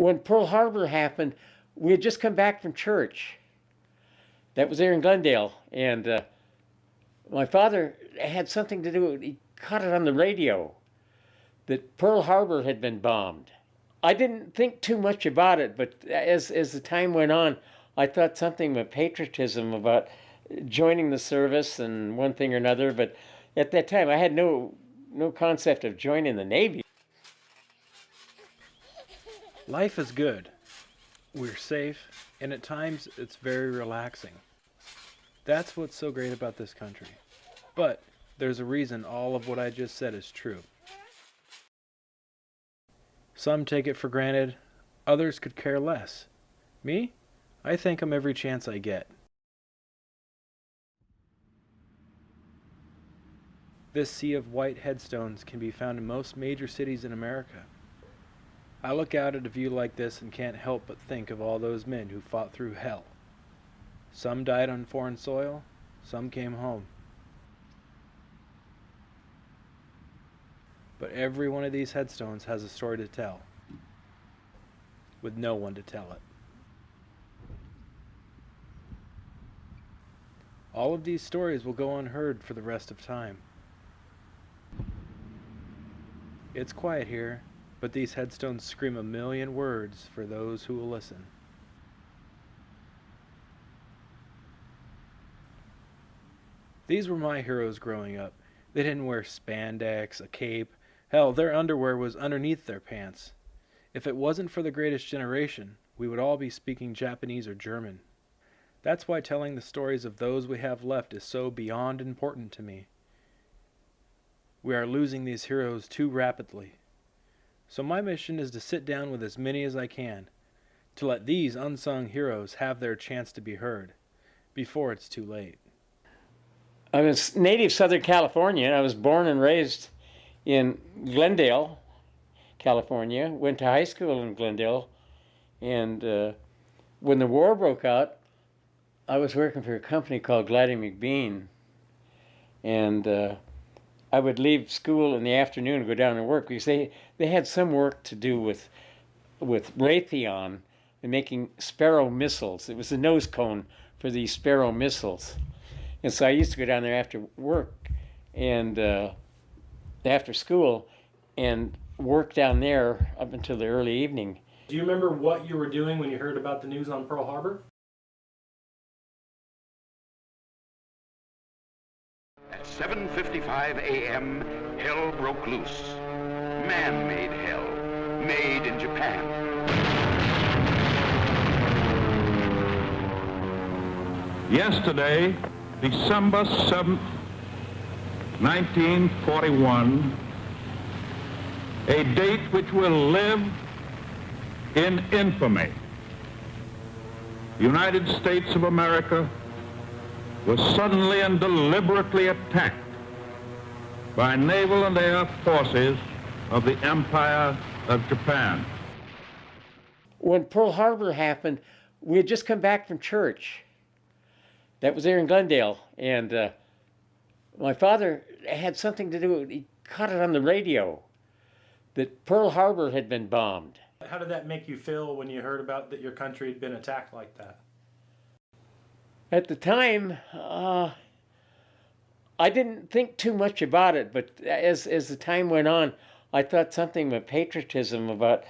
When Pearl Harbor happened, we had just come back from church. That was there in Glendale, and my father had something to do. He caught it on the radio that Pearl Harbor had been bombed. I didn't think too much about it, but as the time went on, I thought something with patriotism about joining the service and one thing or another. But at that time, I had no concept of joining the Navy. Life is good. We're safe, and at times it's very relaxing. That's what's so great about this country. But there's a reason all of what I just said is true. Some take it for granted, others could care less. Me? I thank 'em every chance I get. This sea of white headstones can be found in most major cities in America. I look out at a view like this and can't help but think of all those men who fought through hell. Some died on foreign soil, some came home. But every one of these headstones has a story to tell, with no one to tell it. All of these stories will go unheard for the rest of time. It's quiet here, but these headstones scream a million words for those who will listen. These were my heroes growing up. They didn't wear spandex, a cape. Hell, their underwear was underneath their pants. If it wasn't for the greatest generation, we would all be speaking Japanese or German. That's why telling the stories of those we have left is so beyond important to me. We are losing these heroes too rapidly. So my mission is to sit down with as many as I can, to let these unsung heroes have their chance to be heard, before it's too late. I'm a native Southern Californian. I was born and raised in Glendale, California. Went to high school in Glendale. And when the war broke out, I was working for a company called Gladdy McBean. And I would leave school in the afternoon and go down and work because they had some work to do with Raytheon and making Sparrow missiles. It was the nose cone for these Sparrow missiles. And so I used to go down there after work and after school and work down there up until the early evening. Do you remember what you were doing when you heard about the news on Pearl Harbor? At 7:55 a.m., hell broke loose. Man-made hell, made in Japan. Yesterday, December 7th, 1941, a date which will live in infamy. The United States of America was suddenly and deliberately attacked by naval and air forces of the Empire of Japan. When Pearl Harbor happened, we had just come back from church. That was there in Glendale, and my father had something to do. He caught it on the radio that Pearl Harbor had been bombed. How did that make you feel when you heard about that your country had been attacked like that? At the time, I didn't think too much about it, but as the time went on, I thought something with patriotism about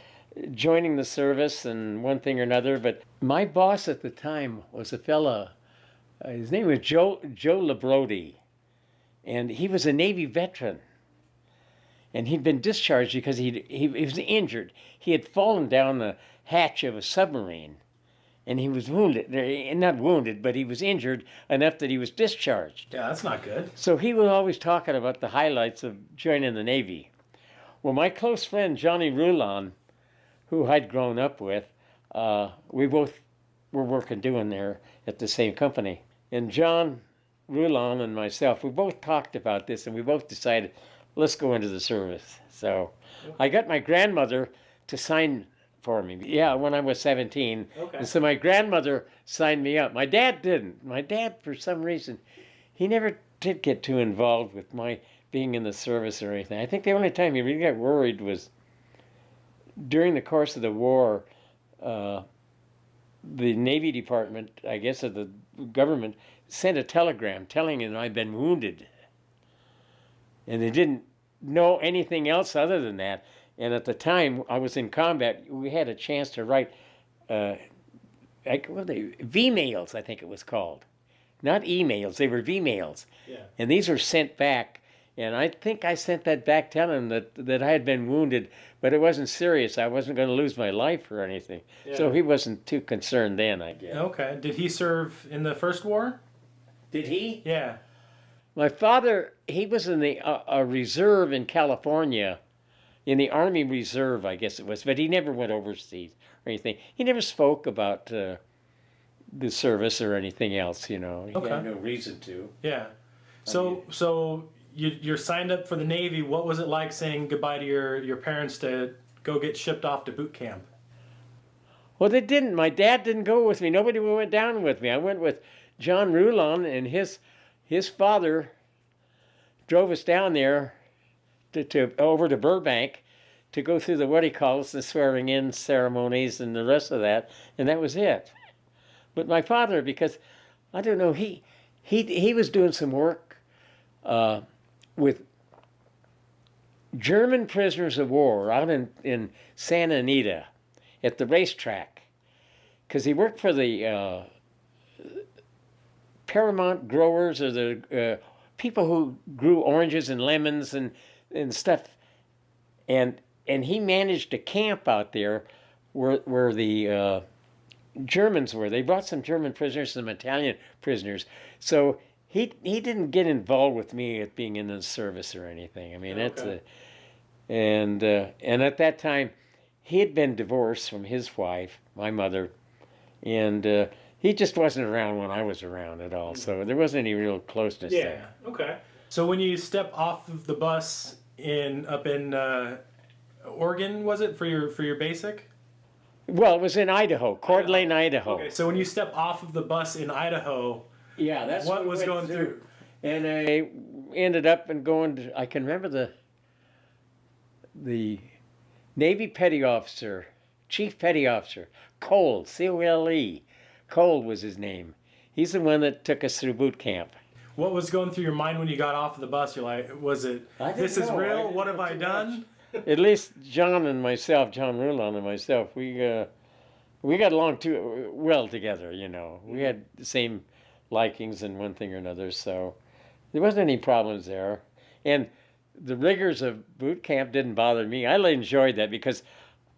joining the service and one thing or another. But my boss at the time was a fella, his name was Joe Labrodi, and he was a Navy veteran. And he'd been discharged because he was injured. He had fallen down the hatch of a submarine. And he was wounded, not wounded, but he was injured enough that he was discharged. Yeah, that's not good. So he was always talking about the highlights of joining the Navy. Well, my close friend, Johnny Rulon, who I'd grown up with, we both were working doing there at the same company. And John Rulon and myself, we both talked about this, and we both decided, let's go into the service. So I got my grandmother to sign for me. Yeah, when I was 17. Okay. And so my grandmother signed me up. My dad didn't. My dad, for some reason, he never did get too involved with my being in the service or anything. I think the only time he really got worried was during the course of the war. the Navy Department, I guess, of the government, sent a telegram telling him I'd been wounded. And they didn't know anything else other than that. And at the time I was in combat, we had a chance to write V-mails, I think it was called. Not emails, they were V-mails. Yeah. And these were sent back. And I think I sent that back telling him that I had been wounded, but it wasn't serious. I wasn't going to lose my life or anything. Yeah. So he wasn't too concerned then, I guess. Okay. Did he serve in the First War? Did he? Yeah. My father, he was in the a reserve in California, in the Army Reserve, I guess it was, but he never went overseas or anything. He never spoke about the service or anything else, you know. He Okay. had no reason to. Yeah. So you're signed up for the Navy. What was it like saying goodbye to your parents to go get shipped off to boot camp? Well, they didn't. My dad didn't go with me. Nobody went down with me. I went with John Rulon, and his father drove us down there to over to Burbank to go through the swearing in ceremonies and the rest of that, and that was it. But my father, because I don't know, he was doing some work with German prisoners of war out in Santa Anita at the racetrack, because he worked for the Paramount growers, or the people who grew oranges and lemons and stuff, and he managed a camp out there where the Germans were. They brought some German prisoners, some Italian prisoners. So he didn't get involved with me at being in the service or anything. I mean, Okay. and at that time he had been divorced from his wife, my mother, and he just wasn't around when I was around at all. So there wasn't any real closeness there. Yeah. Okay. So when you step off of the bus up in Oregon, was it for your basic? Well, it was in Idaho, Coeur d'Alene, Idaho. Okay. So when you step off of the bus in Idaho, Yeah, that's what we was went going through? And I ended up going to, I can remember the Navy Petty Officer, Chief Petty Officer, Cole, C-O-L-E. Cole was his name. He's the one that took us through boot camp. What was going through your mind when you got off of the bus? You're like, was it, I didn't this is know. I real? didn't What know have I too done? At least John Rulon and myself, we got along too well together, you know. We had the same likings in one thing or another, so there wasn't any problems there. And the rigors of boot camp didn't bother me. I enjoyed that because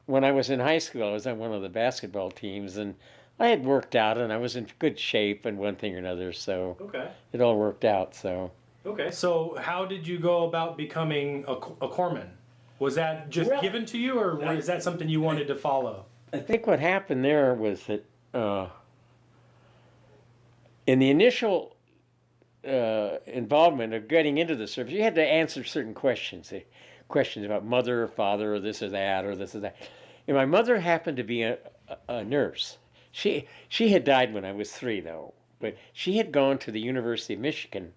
when I was in high school, I was on one of the basketball teams, and I had worked out and I was in good shape and one thing or another, so Okay. it all worked out. So Okay. So how did you go about becoming a corpsman? Was that just Well, given to you, or is that something you wanted to follow? I think what happened there was that in the initial involvement of getting into the service, you had to answer certain questions, questions about mother or father or this or that or this or that. And my mother happened to be a nurse. She had died when I was 3, though, but she had gone to the University of Michigan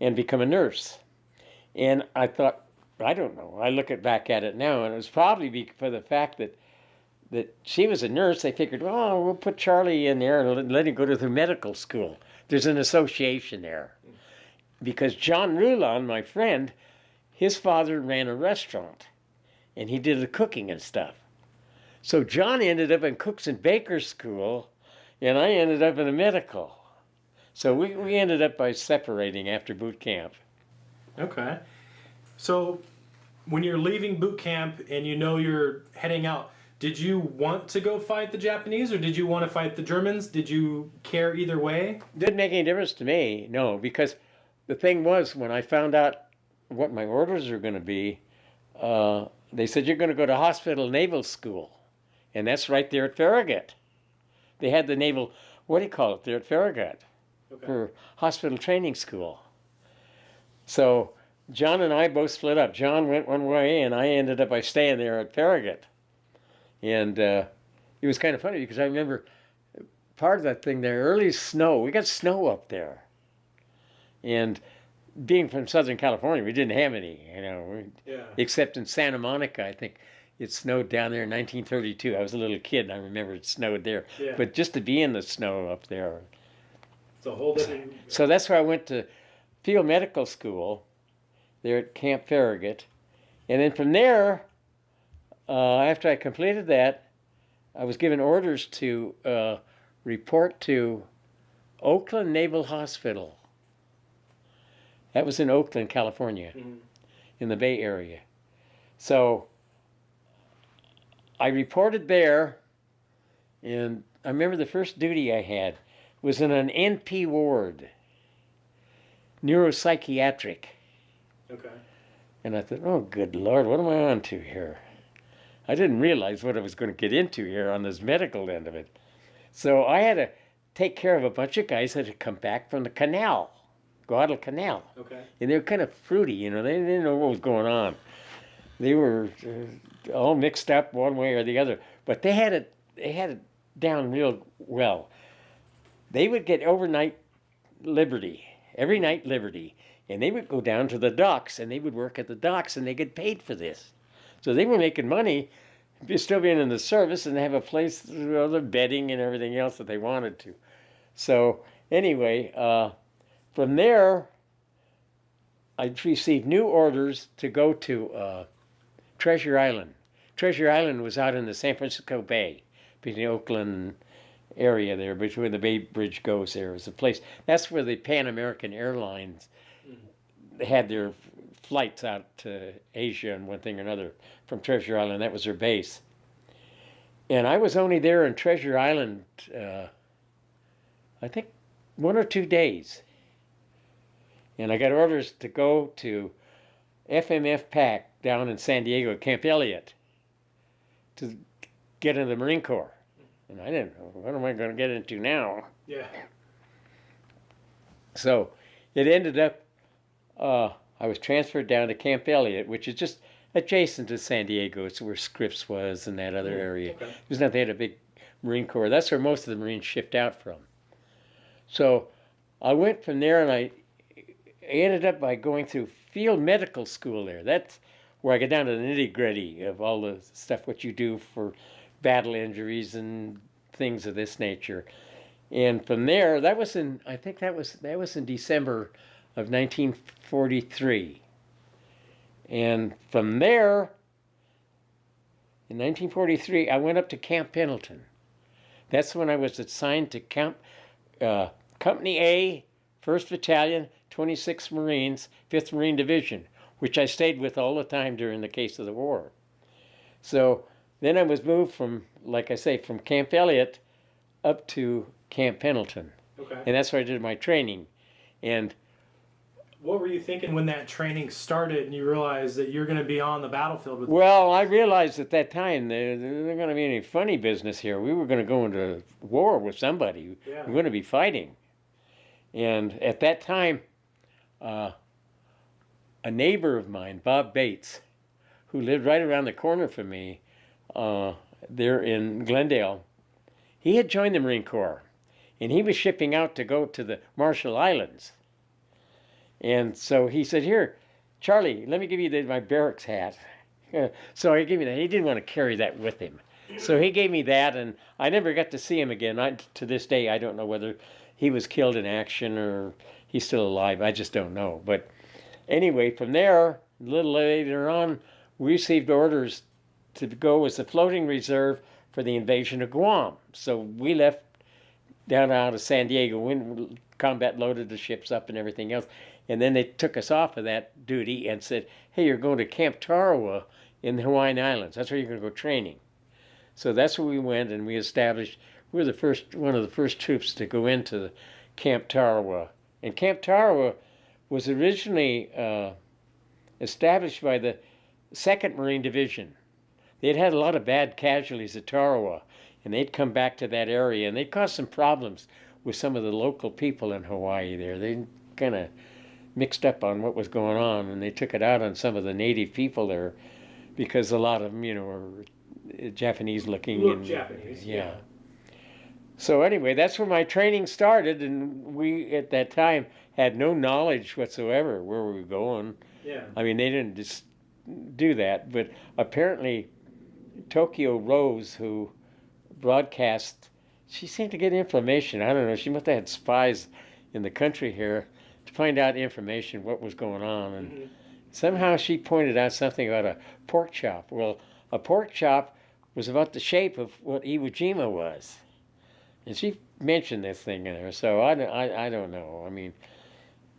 and become a nurse. And I thought, I don't know. I look back at it now, and it was probably for the fact that she was a nurse. They figured, well, we'll put Charlie in there and let him go to the medical school. There's an association there. Because John Rulon, my friend, his father ran a restaurant, and he did the cooking and stuff. So John ended up in cooks and bakers school, and I ended up in a medical. So we ended up by separating after boot camp. Okay. So when you're leaving boot camp and you know you're heading out, did you want to go fight the Japanese or did you want to fight the Germans? Did you care either way? Didn't make any difference to me, no, because the thing was, when I found out what my orders were going to be, they said, you're going to go to Hospital Naval School. And that's right there at Farragut. They had the naval, what do you call it, there at Farragut, for hospital training school. So John and I both split up. John went one way, and I ended up by staying there at Farragut. And it was kind of funny because I remember part of that thing there, early snow. We got snow up there. And being from Southern California, we didn't have any, you know, except in Santa Monica, I think. it snowed down there in 1932. I was a little kid and I remember it snowed there. Yeah. But just to be in the snow up there. It's a whole different. So that's where I went to field medical school there at Camp Farragut. And then from there, after I completed that, I was given orders to report to Oakland Naval Hospital. That was in Oakland, California, in the Bay Area. So I reported there, and I remember the first duty I had was in an NP ward, neuropsychiatric. Okay. And I thought, oh, good Lord, what am I on to here? I didn't realize what I was going to get into here on this medical end of it. So I had to take care of a bunch of guys that had come back from the canal, Guadalcanal. Okay. And they were kind of fruity, you know, they didn't know what was going on. They were all mixed up one way or the other, but they had it down real well. They would get overnight liberty, every night liberty, and they would go down to the docks, and they would work at the docks, and they get paid for this. So they were making money, still being in the service, and they have a place, their bedding and everything else that they wanted to. So anyway, from there, I received new orders to go to Treasure Island. Treasure Island was out in the San Francisco Bay, between the Oakland area there, between the Bay Bridge goes there. It was a place, that's where the Pan American Airlines had their flights out to Asia and one thing or another from Treasure Island. That was their base. And I was only there in Treasure Island, I think 1 or 2 days. And I got orders to go to FMF PAC down in San Diego, Camp Elliott, to get into the Marine Corps. And I didn't know, what am I going to get into now? Yeah. So it ended up, I was transferred down to Camp Elliott, which is just adjacent to San Diego. It's where Scripps was and that other area. Okay. There's not, they had a big Marine Corps. That's where most of the Marines shipped out from. So I went from there, and I ended up by going through field medical school there. That's where I get down to the nitty-gritty of all the stuff, what you do for battle injuries and things of this nature. And from there, that was in, I think that was in December of 1943. And from there, in 1943, I went up to Camp Pendleton. That's when I was assigned to Company A, 1st Battalion, 26th Marines, 5th Marine Division, which I stayed with all the time during the case of the war. So then I was moved from, like I say, from Camp Elliott up to Camp Pendleton. Okay. And that's where I did my training. And what were you thinking when that training started and you realized that you're going to be on the battlefield with? well, I realized at that time there going to be any funny business here. We were going to go into war with somebody. Yeah. We're going to be fighting. And at that time, a neighbor of mine, Bob Bates, who lived right around the corner from me there in Glendale, he had joined the Marine Corps, and he was shipping out to go to the Marshall Islands. And so he said, here, Charlie, let me give you my barracks hat. So I gave me that. He didn't want to carry that with him. So he gave me that, and I never got to see him again. To this day, I don't know whether he was killed in action or he's still alive. I just don't know. But anyway, from there, a little later on, we received orders to go as a floating reserve for the invasion of Guam. So we left down out of San Diego. When combat loaded the ships up and everything else. And then they took us off of that duty and said, hey, you're going to Camp Tarawa in the Hawaiian Islands. That's where you're going to go training. So that's where we went, and we established, we were one of the first troops to go into Camp Tarawa. And Camp Tarawa was originally established by the 2nd Marine Division. They'd had a lot of bad casualties at Tarawa, and they'd come back to that area, and they'd caused some problems with some of the local people in Hawaii there. They kind of mixed up on what was going on, and they took it out on some of the native people there because a lot of them, you know, were Japanese looking. Look Japanese, yeah. So anyway, that's where my training started, and we at that time had no knowledge whatsoever where we were going. Yeah. I mean, they didn't just do that, but apparently Tokyo Rose, who broadcast. She seemed to get information. I don't know. She must have had spies in the country here to find out information, what was going on. And somehow she pointed out something about a pork chop. Well, a pork chop was about the shape of what Iwo Jima was. And she mentioned this thing in there. So I don't know. I mean,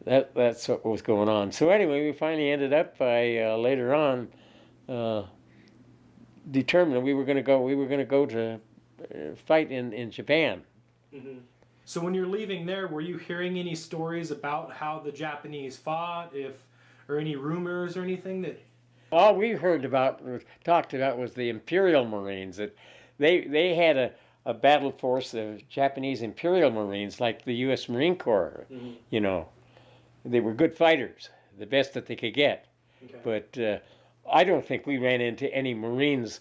that's what was going on. So anyway, we finally ended up by later on determined we were going to go to fight in Japan. So when you're leaving there, were you hearing any stories about how the Japanese fought, or any rumors or anything that? All we heard about, or talked about, was the Imperial Marines. That they had a battle force of Japanese Imperial Marines, like the U.S. Marine Corps. You know, they were good fighters, the best that they could get. Okay. But I don't think we ran into any Marines,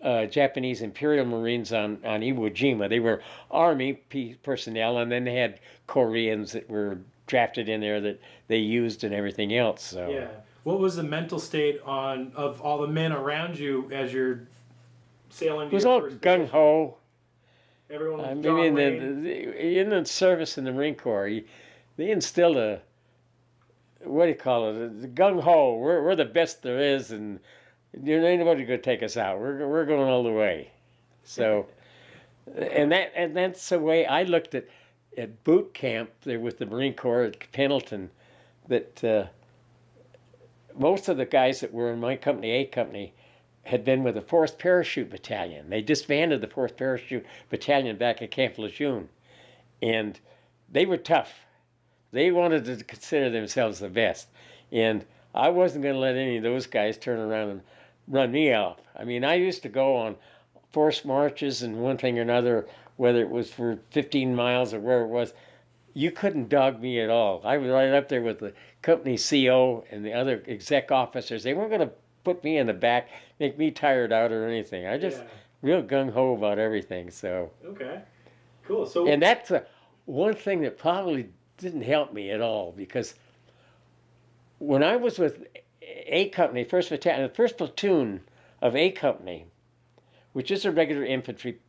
Japanese Imperial Marines on Iwo Jima. They were Army personnel, and then they had Koreans that were drafted in there that they used and everything else. So. Yeah. What was the mental state of all the men around you as you're sailing to It was your all first gung ho. Everyone was I John mean, Wayne? in the service in the Marine Corps, they instilled a, what do you call it? The gung ho. We're the best there is, and there ain't nobody gonna take us out. We're going all the way. So, and that's the way I looked at boot camp there with the Marine Corps at Pendleton. That most of the guys that were in my company, A Company, had been with the 4th Parachute Battalion. They disbanded the 4th Parachute Battalion back at Camp Lejeune. And they were tough. They wanted to consider themselves the best. And I wasn't going to let any of those guys turn around and run me off. I mean, I used to go on forced marches and one thing or another, whether it was for 15 miles or where it was. You couldn't dog me at all. I was right up there with the company CO and the other exec officers. They weren't going to put me in the back, make me tired out or anything. I just real gung-ho about everything. So Okay, cool. So and that's one thing that probably didn't help me at all, because when I was with A Company, 1st Battalion, the 1st Platoon of A Company, which is a regular infantry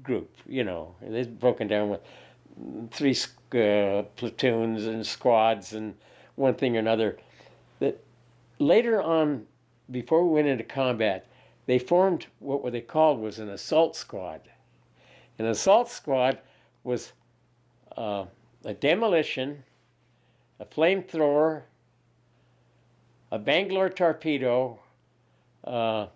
group, you know, they're broken down with 3 platoons and squads and one thing or another, that later on, before we went into combat, they formed what they called was an assault squad. An assault squad was a demolition, a flamethrower, a Bangalore torpedo, a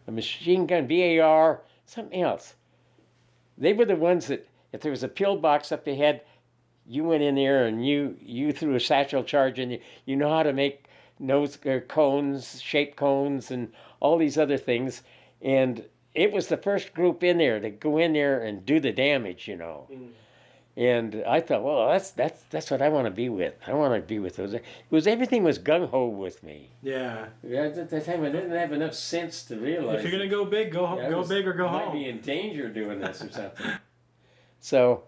machine gun, BAR, something else. They were the ones that, if there was a pillbox up ahead, you went in there and you threw a satchel charge and you know how to make nose cones, shape cones, and all these other things. And it was the first group in there to go in there and do the damage, you know. And I thought, well, that's what I want to be with. I want to be with those. Everything was gung ho with me. yeah, At that time, I didn't have enough sense to realize. if you're gonna go big, go big or go might home. be in danger doing this or something. So,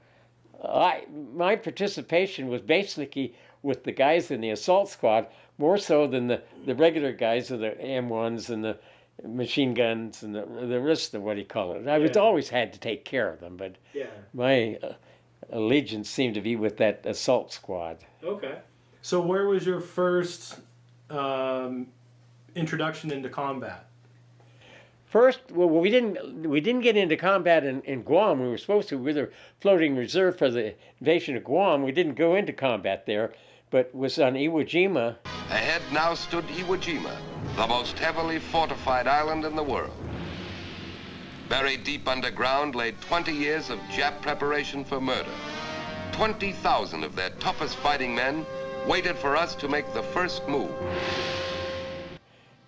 my participation was basically with the guys in the assault squad, more so than the regular guys of the M1s and the machine guns and the rest of what do you call it. I was always had to take care of them, but my allegiance seemed to be with that assault squad. Okay. So where was your first introduction into combat? First, well, we didn't get into combat in Guam. We were supposed to. We were the floating reserve for the invasion of Guam. We didn't go into combat there, but was on Iwo Jima. Ahead now stood Iwo Jima, the most heavily fortified island in the world. Buried deep underground lay 20 years of Jap preparation for murder. 20,000 of their toughest fighting men waited for us to make the first move.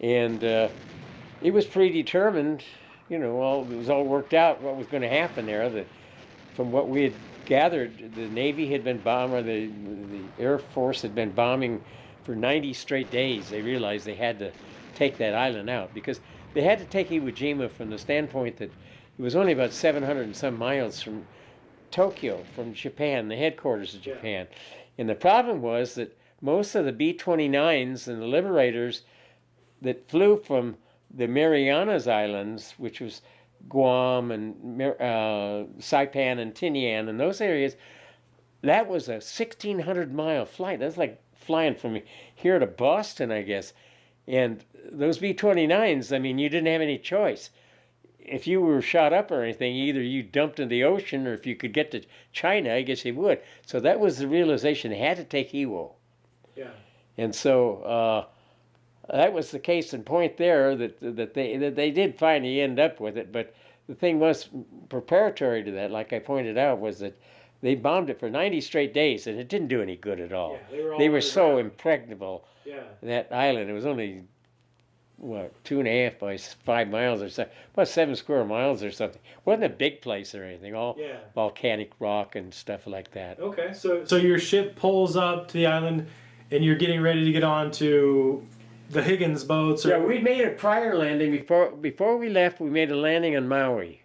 And it was predetermined, you know, it was all worked out what was going to happen there. From what we had gathered, the Navy had been bombing, or the Air Force had been bombing for 90 straight days. They realized they had to take that island out, because they had to take Iwo Jima from the standpoint that it was only about 700 and some miles from Tokyo, from Japan, the headquarters of Japan. And the problem was that most of the B-29s and the Liberators that flew from the Marianas Islands, which was Guam and Saipan and Tinian and those areas, that was a 1,600-mile flight. That's like flying from here to Boston, I guess. And those B-29s, I mean, you didn't have any choice. If you were shot up or anything, either you dumped in the ocean, or if you could get to China, I guess you would. So that was the realization. They had to take Iwo. Yeah. And so that was the case in point there, that they did finally end up with it. But the thing was, preparatory to that, like I pointed out, was that they bombed it for 90 straight days, and it didn't do any good at all. Yeah, they were so impregnable, Yeah. that island. It was only, what, 2.5 by 5 miles or something, about 7 square miles or something. It wasn't a big place or anything, all Yeah. volcanic rock and stuff like that. Okay, so your ship pulls up to the island, and you're getting ready to get on to the Higgins boats. Or... Yeah, we made a prior landing before we left. We made a landing on Maui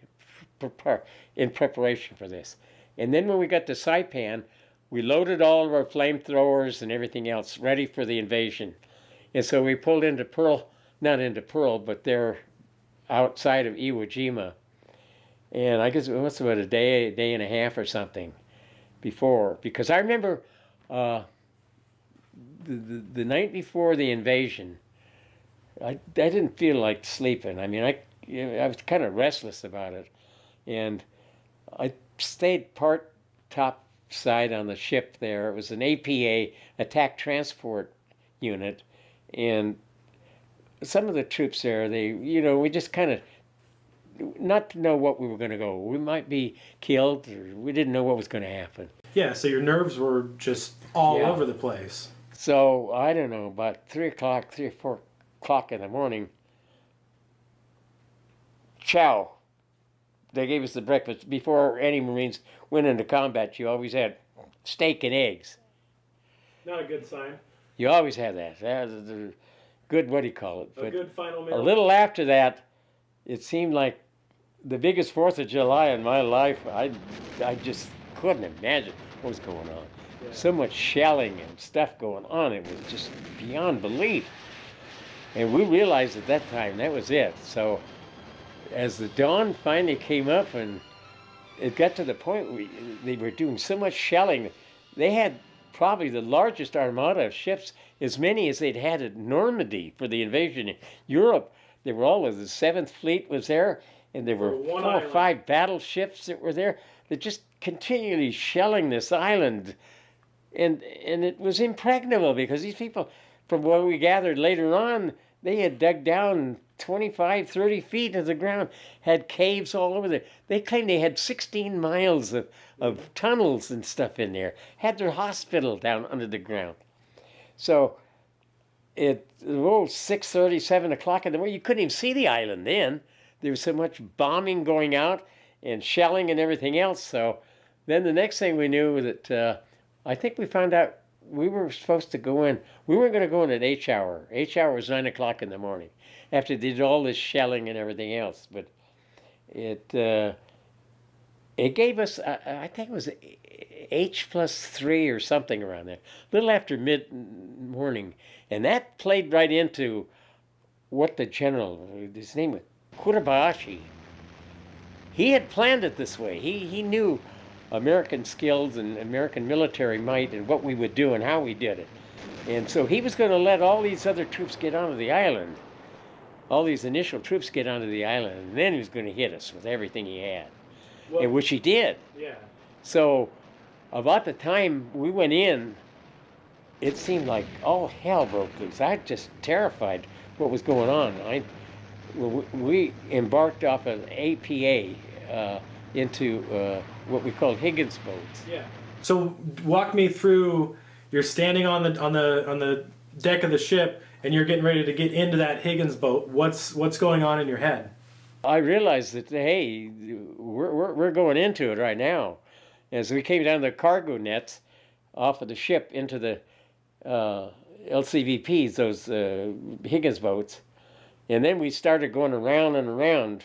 in preparation for this. And then when we got to Saipan, we loaded all of our flamethrowers and everything else ready for the invasion. And so we pulled into not into Pearl, but they're outside of Iwo Jima. And I guess it was about a day and a half or something before. Because I remember the night before the invasion, I didn't feel like sleeping. I mean, I was kind of restless about it. And I stayed part top side on the ship there. It was an APA, attack transport unit. And some of the troops there, we just kind of, not to know what we were going to go. We might be killed, or we didn't know what was going to happen. Yeah, so your nerves were just all over the place. So, I don't know, about 3 or 4 o'clock in the morning, chow. They gave us the breakfast. Before any Marines went into combat, you always had steak and eggs. Not a good sign. You always had that. That was the good, what do you call it? A good final meal. A little after that, it seemed like the biggest 4th of July in my life. I just couldn't imagine what was going on. Yeah. So much shelling and stuff going on. It was just beyond belief. And we realized at that time that was it. So as the dawn finally came up and it got to the point they were doing so much shelling, they had probably the largest armada of ships, as many as they'd had at Normandy for the invasion in Europe. They were all of the 7th Fleet was there, and there were 4 or 5 battleships that were there. They're just continually shelling this island. And it was impregnable because these people, from what we gathered later on, they had dug down 25, 30 feet into the ground, had caves all over there. They claimed they had 16 miles of tunnels and stuff in there, had their hospital down under the ground. So it was 6:30, 7 o'clock in the morning. You couldn't even see the island then. There was so much bombing going out and shelling and everything else. So then the next thing we knew that I think we found out we were supposed to go in. We weren't going to go in at H hour. H hour was 9 o'clock in the morning after they did all this shelling and everything else. But it gave us, I think it was H+3 or something around there, a little after mid-morning. And that played right into what the general, his name was Kurabayashi, he had planned it this way. He knew American skills and American military might and what we would do and how we did it. And so he was going to let all these other troops get onto the island, all these initial troops get onto the island, and then he was going to hit us with everything he had, and which he did. Yeah. So about the time we went in, it seemed like all hell broke loose. I was just terrified what was going on. We embarked off an APA into what we called Higgins boats. Yeah. So walk me through. You're standing on the deck of the ship, and you're getting ready to get into that Higgins boat. What's going on in your head? I realized that hey, we're going into it right now. As we came down the cargo nets off of the ship into the LCVPs, those Higgins boats, and then we started going around and around,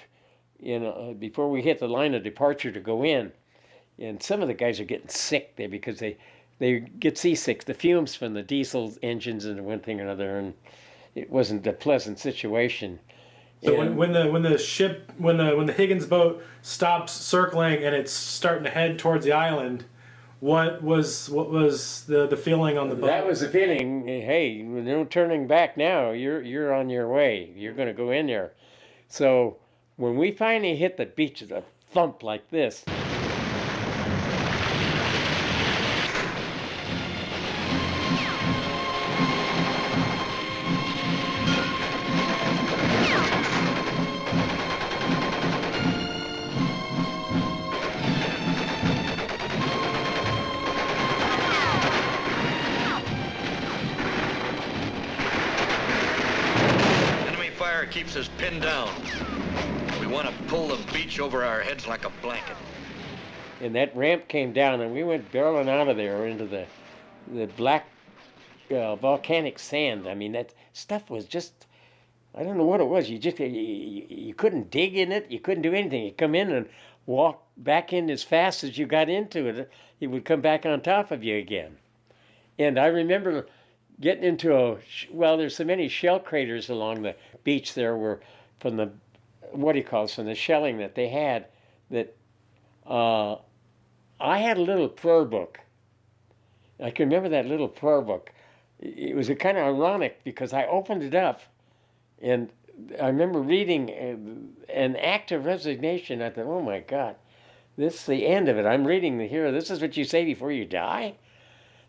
before we hit the line of departure to go in. And some of the guys are getting sick there because they get seasick, the fumes from the diesel engines and one thing or another, and it wasn't a pleasant situation. So And- when the Higgins boat stops circling and it's starting to head towards the island, what was the feeling on the boat? That was the feeling. Hey, no turning back now. You're on your way. You're going to go in there. So when we finally hit the beach, a thump like this. Enemy fire keeps us pinned down. We want to pull the beach over our heads like a blanket. And that ramp came down, and we went barreling out of there into the black volcanic sand. I mean, that stuff was just, I don't know what it was. You couldn't dig in it. You couldn't do anything. You come in and walk back in as fast as you got into it. It would come back on top of you again. And I remember getting into there's so many shell craters along the beach there were from the, from the shelling that they had, that I had a little prayer book. I can remember that little prayer book. It was kind of ironic because I opened it up and I remember reading an act of resignation. I thought, oh my God, this is the end of it. I'm reading here. This is what you say before you die?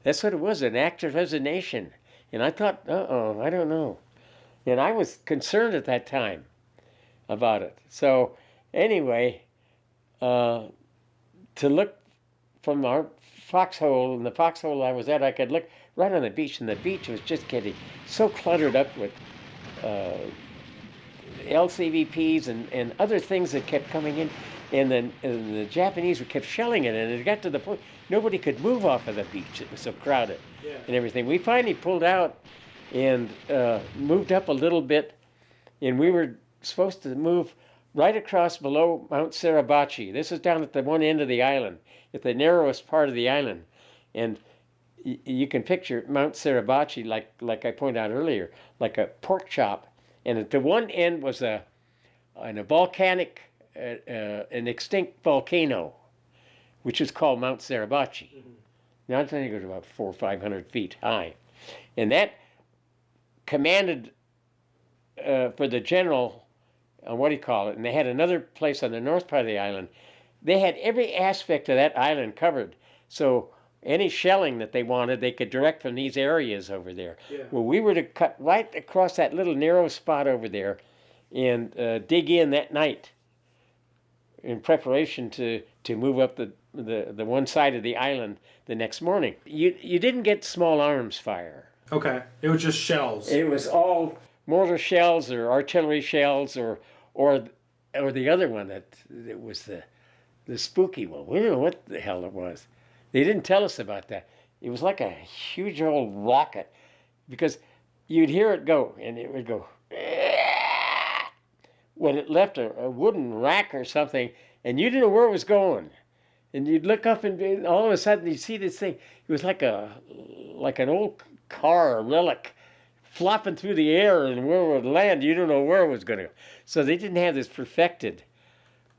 That's what it was, an act of resignation. And I thought, I don't know. And I was concerned at that time about it. So anyway, to look from our foxhole, in the foxhole I was at, I could look right on the beach, and the beach was just getting so cluttered up with LCVPs and other things that kept coming in. And then the Japanese kept shelling it, and it got to the point nobody could move off of the beach. It was so crowded and everything. We finally pulled out and moved up a little bit, and we were supposed to move right across below Mount Suribachi. This is down at the one end of the island, at the narrowest part of the island. And you can picture Mount Suribachi, like I pointed out earlier, like a pork chop. And at the one end was a volcanic, an extinct volcano, which is called Mount Suribachi. Mm-hmm. Now I think it was about 400 or 500 feet high. And that commanded for the general, and they had another place on the north part of the island. They had every aspect of that island covered. So any shelling that they wanted, they could direct from these areas over there. Yeah. Well, we were to cut right across that little narrow spot over there and dig in that night in preparation to move up the one side of the island the next morning. You didn't get small arms fire. Okay, it was just shells. It was all mortar shells or artillery shells or the other one that was the spooky one. We don't know what the hell it was. They didn't tell us about that. It was like a huge old rocket, because you'd hear it go, and it would go when it left a wooden rack or something, and you didn't know where it was going. And you'd look up, and all of a sudden you'd see this thing. It was like an old car, a relic, flopping through the air, and where it would land, you don't know where it was going to go. So they didn't have this perfected.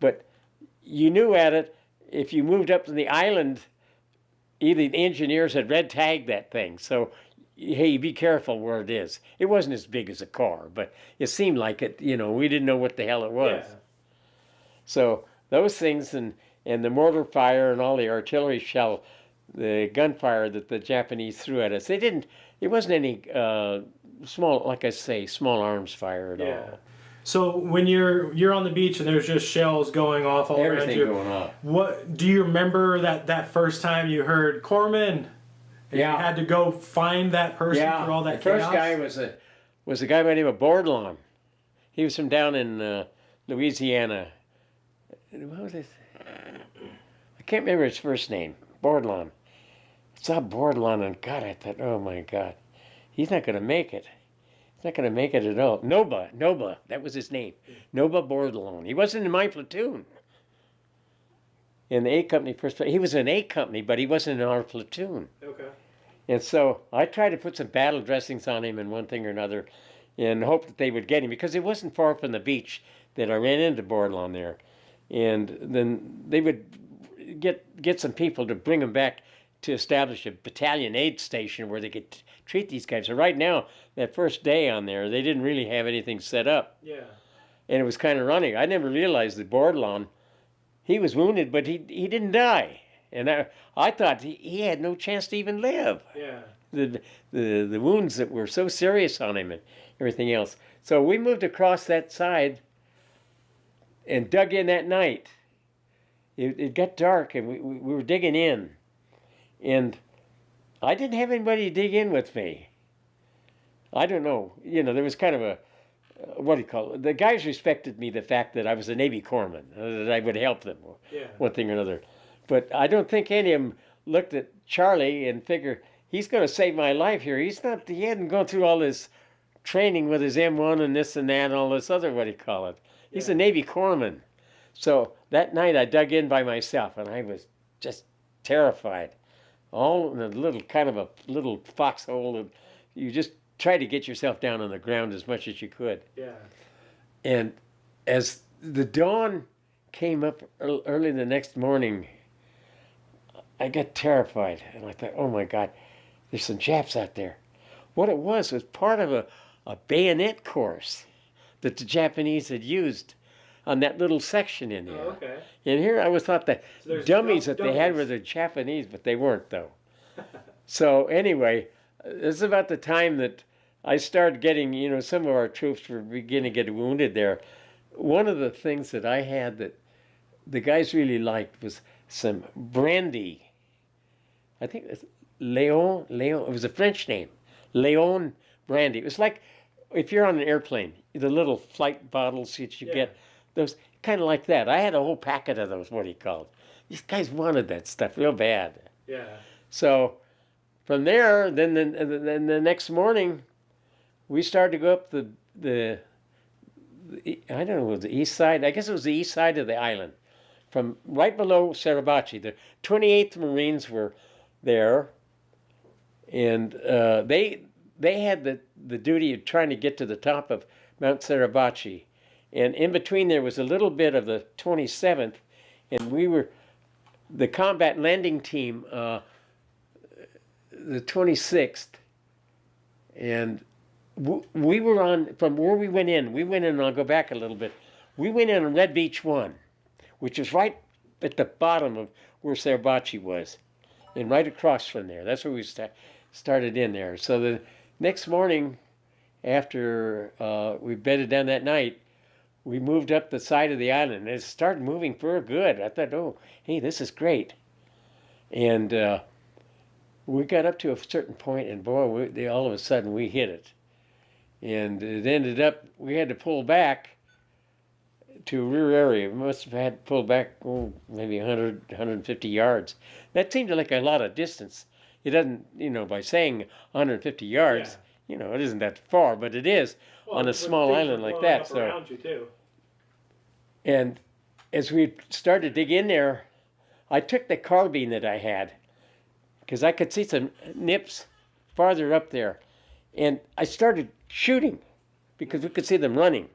But you knew at it, if you moved up to the island, either the engineers had red tagged that thing. So, hey, be careful where it is. It wasn't as big as a car, but it seemed like it, we didn't know what the hell it was. Yeah. So those things and the mortar fire and all the artillery shell, the gunfire that the Japanese threw at us, it wasn't any small arms fire at all. So when you're on the beach and there's just shells going off all around you, going off. What do you remember that first time you heard Corpsman? And you had to go find that person through all that chaos? The first guy was a guy by the name of Bordelon. He was from down in Louisiana. What was his? I can't remember his first name. Bordelon. I saw Bordelon, and God, I thought, oh my God, he's not going to make it. He's not going to make it at all. Noba, that was his name. Noba Bordelon. He wasn't in my platoon. In the A Company first, he was in A Company, but he wasn't in our platoon. Okay. And so I tried to put some battle dressings on him and one thing or another, and hoped that they would get him, because it wasn't far from the beach that I ran into Bordelon there. And then they would get some people to bring him back to establish a battalion aid station where they could treat these guys. So right now, that first day on there, they didn't really have anything set up. Yeah. And it was kind of running. I never realized that Bordelon, he was wounded, but he didn't die. And I thought he had no chance to even live. Yeah. The wounds that were so serious on him and everything else. So we moved across that side and dug in that night. It got dark and we were digging in. And I didn't have anybody to dig in with me. I don't know. You know, there was kind of a, what do you call it? The guys respected me, the fact that I was a Navy corpsman, that I would help them, one thing or another. But I don't think any of them looked at Charlie and figured, he's going to save my life here. He hadn't gone through all this training with his M1 and this and that and all this other, what do you call it? He's a Navy corpsman. So that night I dug in by myself and I was just terrified. All in a little kind of a little foxhole, and you just try to get yourself down on the ground as much as you could. Yeah. And as the dawn came up early the next morning, I got terrified. And I thought, oh my God, there's some Japs out there. What it was part of a bayonet course that the Japanese had used on that little section in there. Oh, okay. And here I was thought the So dummies that they had were the Japanese, but they weren't though. So anyway, this is about the time that I started getting, you know, some of our troops were beginning to get wounded there. One of the things that I had that the guys really liked was some brandy. I think it was Léon, it was a French name. Léon brandy. It was like if you're on an airplane, the little flight bottles that you get, those kind of like that. I had a whole packet of those, what do you call it? These guys wanted that stuff real bad. Yeah. So from there, then the next morning, we started to go up the I don't know, the east side. I guess it was the east side of the island, from right below Suribachi. The 28th Marines were there, and they had the duty of trying to get to the top of Mount Suribachi, and in between there was a little bit of the 27th, and we were the combat landing team, the 26th, and we were on, from where we went in, and I'll go back a little bit, we went in on Red Beach 1, which is right at the bottom of where Suribachi was, and right across from there. That's where we started in there. So the next morning, after we bedded down that night, we moved up the side of the island, and it started moving for good. I thought, oh, hey, this is great. And we got up to a certain point, and boy, all of a sudden we hit it. And it ended up, we had to pull back to a rear area. We must have had to pull back, maybe 100, 150 yards. That seemed like a lot of distance. It doesn't, you know, by saying 150 yards, you know, it isn't that far, but it is on a small island like that. So, around you too. And as we started to dig in there, I took the carbine that I had, because I could see some nips farther up there. And I started shooting because we could see them running.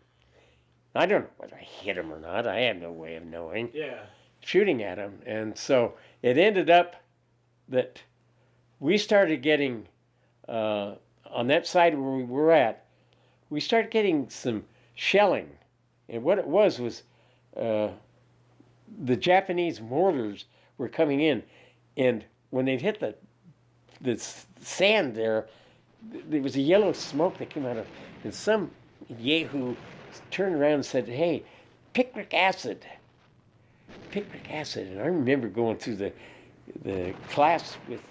I don't know whether I hit them or not. I had no way of knowing. Yeah. Shooting at them. And so it ended up that we started getting, on that side where we were at, we started getting some shelling. And what it was the Japanese mortars were coming in. And when they'd hit the sand there was a yellow smoke that came out of, and some yahoo turned around and said, hey, picric acid. And I remember going through the class with,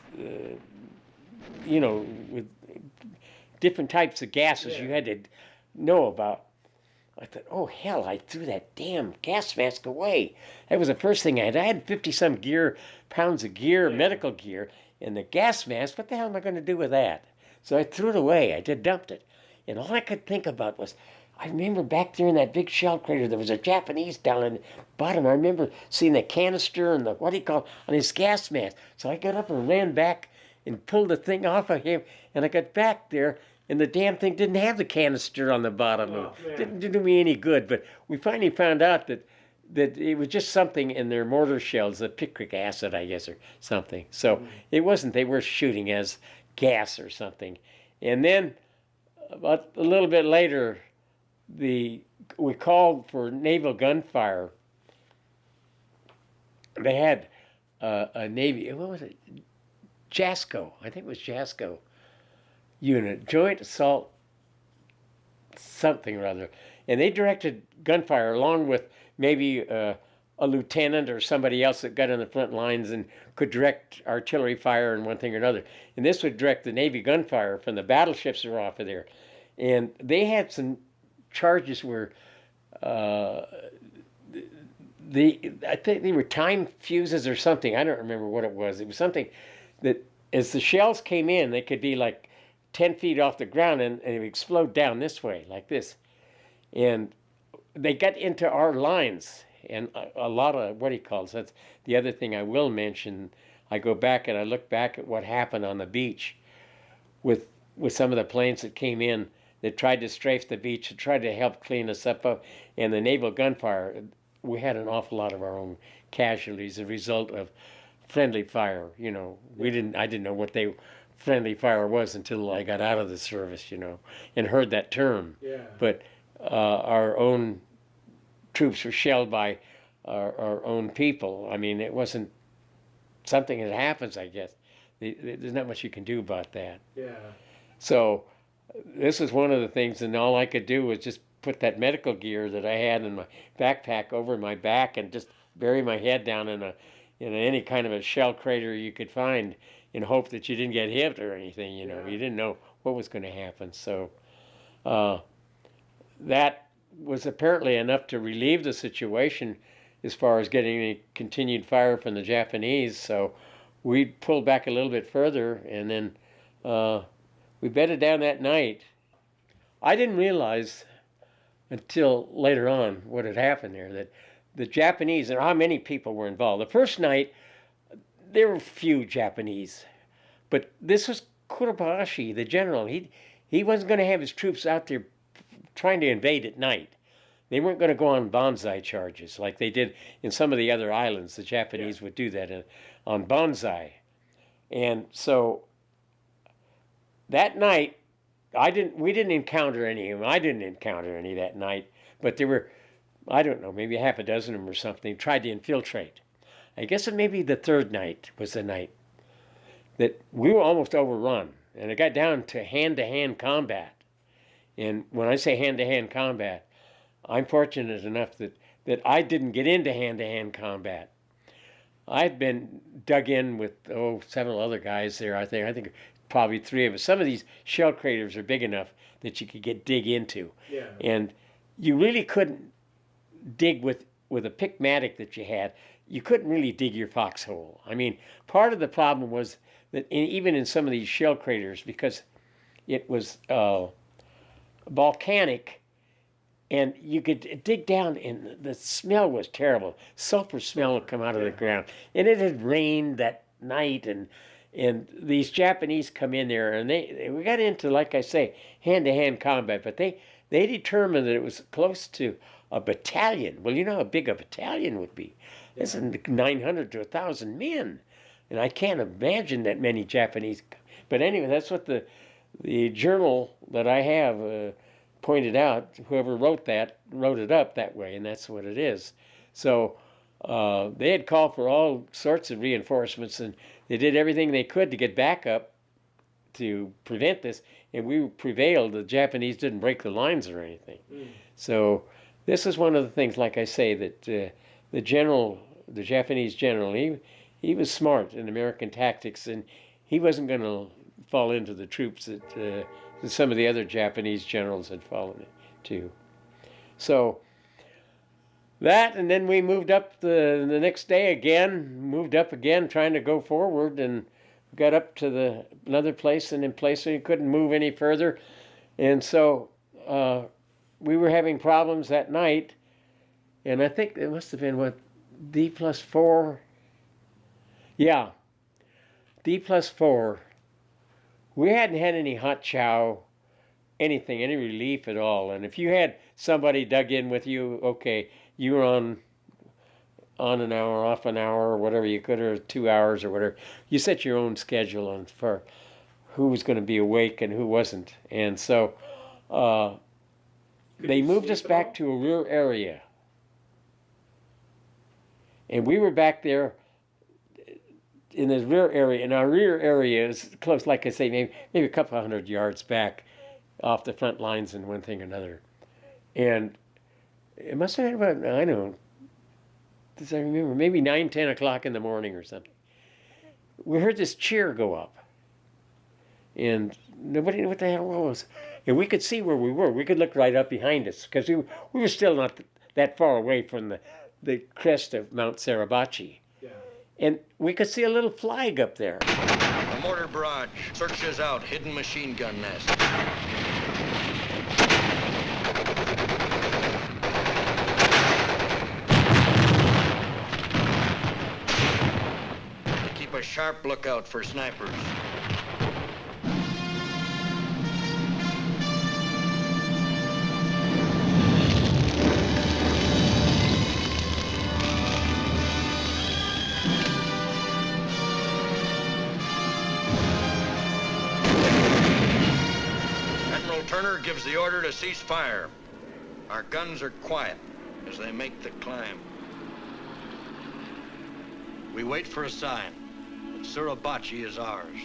you know, with different types of gases you had to know about. I thought, oh, hell, I threw that damn gas mask away. That was the first thing I had. I had 50-some pounds of gear, medical gear, and the gas mask, what the hell am I going to do with that? So I threw it away. I dumped it. And all I could think about was, I remember back there in that big shell crater, there was a Japanese down in the bottom. I remember seeing the canister and on his gas mask. So I got up and ran back and pulled the thing off of him. And I got back there, and the damn thing didn't have the canister on the bottom. Oh, man. Didn't do me any good. But we finally found out that it was just something in their mortar shells, the picric acid, I guess, or something. So it wasn't they were shooting as gas or something. And then about a little bit later, we called for naval gunfire. They had a Navy, what was it? JASCO, I think it was JASCO unit, Joint Assault something or other. And they directed gunfire along with maybe a lieutenant or somebody else that got on the front lines and could direct artillery fire and one thing or another. And this would direct the Navy gunfire from the battleships that were off of there. And they had some charges where I think they were time fuses or something. I don't remember what it was. It was something that as the shells came in, they could be like 10 feet off the ground and it would explode down this way, like this. And they got into our lines. And a lot of, what he calls, that's the other thing I will mention. I go back and I look back at what happened on the beach with some of the planes that came in that tried to strafe the beach and tried to help clean us up. And the naval gunfire, we had an awful lot of our own casualties as a result of friendly fire. You know, I didn't know what friendly fire was until I got out of the service, you know, and heard that term. Yeah. But our own troops were shelled by our own people. I mean, it wasn't something that happens, I guess. There's not much you can do about that. Yeah. So this is one of the things, and all I could do was just put that medical gear that I had in my backpack over my back and just bury my head down in any kind of a shell crater you could find in hope that you didn't get hit or anything, you know. You didn't know what was going to happen. So that was apparently enough to relieve the situation as far as getting any continued fire from the Japanese. So we pulled back a little bit further, and then we bedded down that night. I didn't realize until later on what had happened there, that the Japanese, and how many people were involved. The first night, there were few Japanese, but this was Kurabashi, the general. He wasn't going to have his troops out there trying to invade at night. They weren't going to go on banzai charges like they did in some of the other islands. The Japanese would do that on banzai. And so that night, we didn't encounter any of them. I didn't encounter any that night, but there were, I don't know, maybe half a dozen of them or something, tried to infiltrate. I guess it maybe the third night was the night that we were almost overrun, and it got down to hand-to-hand combat. And when I say hand-to-hand combat, I'm fortunate enough that I didn't get into hand-to-hand combat. I'd been dug in with several other guys there. I think probably three of us. Some of these shell craters are big enough that you could dig into. Yeah. And you really couldn't dig with a pickmatic that you had. You couldn't really dig your foxhole. I mean, part of the problem was that even in some of these shell craters, because it was volcanic, and you could dig down, and the smell was terrible. Sulfur smell would come out of the ground. And it had rained that night, and these Japanese come in there, and we got into, like I say, hand-to-hand combat, but they determined that it was close to a battalion. Well, you know how big a battalion would be. It's 900 to 1,000 men, and I can't imagine that many Japanese. But anyway, that's what the journal that I have pointed out. Whoever wrote it up that way, and that's what it is. So they had called for all sorts of reinforcements, and they did everything they could to get back up to prevent this, and we prevailed. The Japanese didn't break the lines or anything. So this is one of the things, like I say, that the Japanese general, he was smart in American tactics, and he wasn't going to fall into the troops that some of the other Japanese generals had fallen into. So that, and then we moved up the next day again, trying to go forward, and got up to another place, and in place we couldn't move any further. And so we were having problems that night, and I think it must have been, D+4? Yeah, D+4. We hadn't had any hot chow. anything, any relief at all. And if you had somebody dug in with you, okay, you were on an hour, off an hour, or whatever you could, or 2 hours or whatever. You set your own schedule on for who was going to be awake and who wasn't. And so they moved us back to a rear area. And we were back there in the rear area. And our rear area is close, like I say, maybe a couple of 100 yards back off the front lines and one thing or another. And it must have been about, I don't know, as I remember, maybe 9, 10 o'clock in the morning or something. We heard this cheer go up. And nobody knew what the hell it was. And we could see where we were. We could look right up behind us because we were still not that far away from the crest of Mount Suribachi. Yeah. And we could see a little flag up there. A mortar barrage searches out hidden machine gun nest. Keep a sharp lookout for snipers. Turner gives the order to cease fire. Our guns are quiet as they make the climb. We wait for a sign that Suribachi is ours.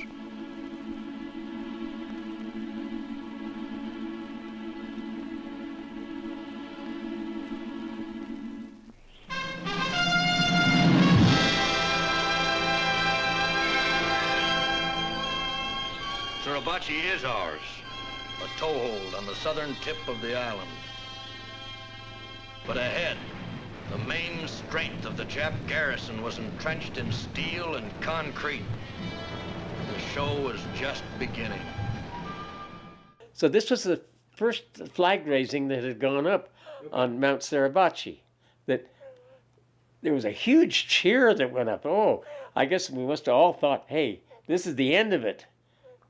Suribachi is ours. A toehold on the southern tip of the island. But ahead, the main strength of the Jap garrison was entrenched in steel and concrete. The show was just beginning. So this was the first flag raising that had gone up on Mount Suribachi. That there was a huge cheer that went up. Oh, I guess we must have all thought, hey, this is the end of it.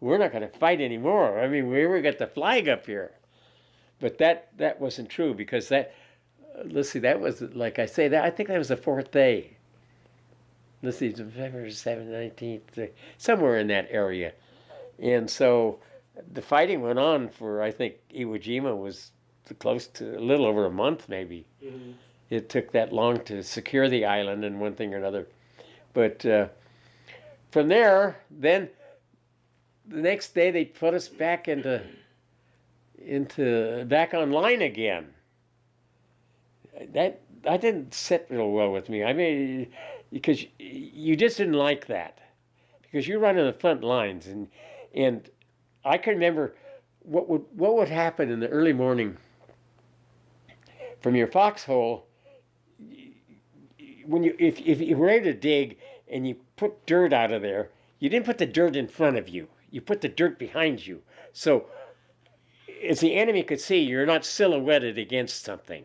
We're not going to fight anymore. I mean, we got the flag up here. But that wasn't true because let's see, that was, like I say, I think that was the fourth day. Let's see, November 7th, 19th, somewhere in that area. And so the fighting went on for, I think, Iwo Jima was close to a little over a month maybe. Mm-hmm. It took that long to secure the island and one thing or another. But from there, then the next day they put us back back online again. That didn't sit real well with me. I mean, because you just didn't like that, because you're running the front lines, and I can remember what would happen in the early morning from your foxhole when if you were ready to dig and you put dirt out of there. You didn't put the dirt in front of you. You put the dirt behind you. So as the enemy could see, you're not silhouetted against something.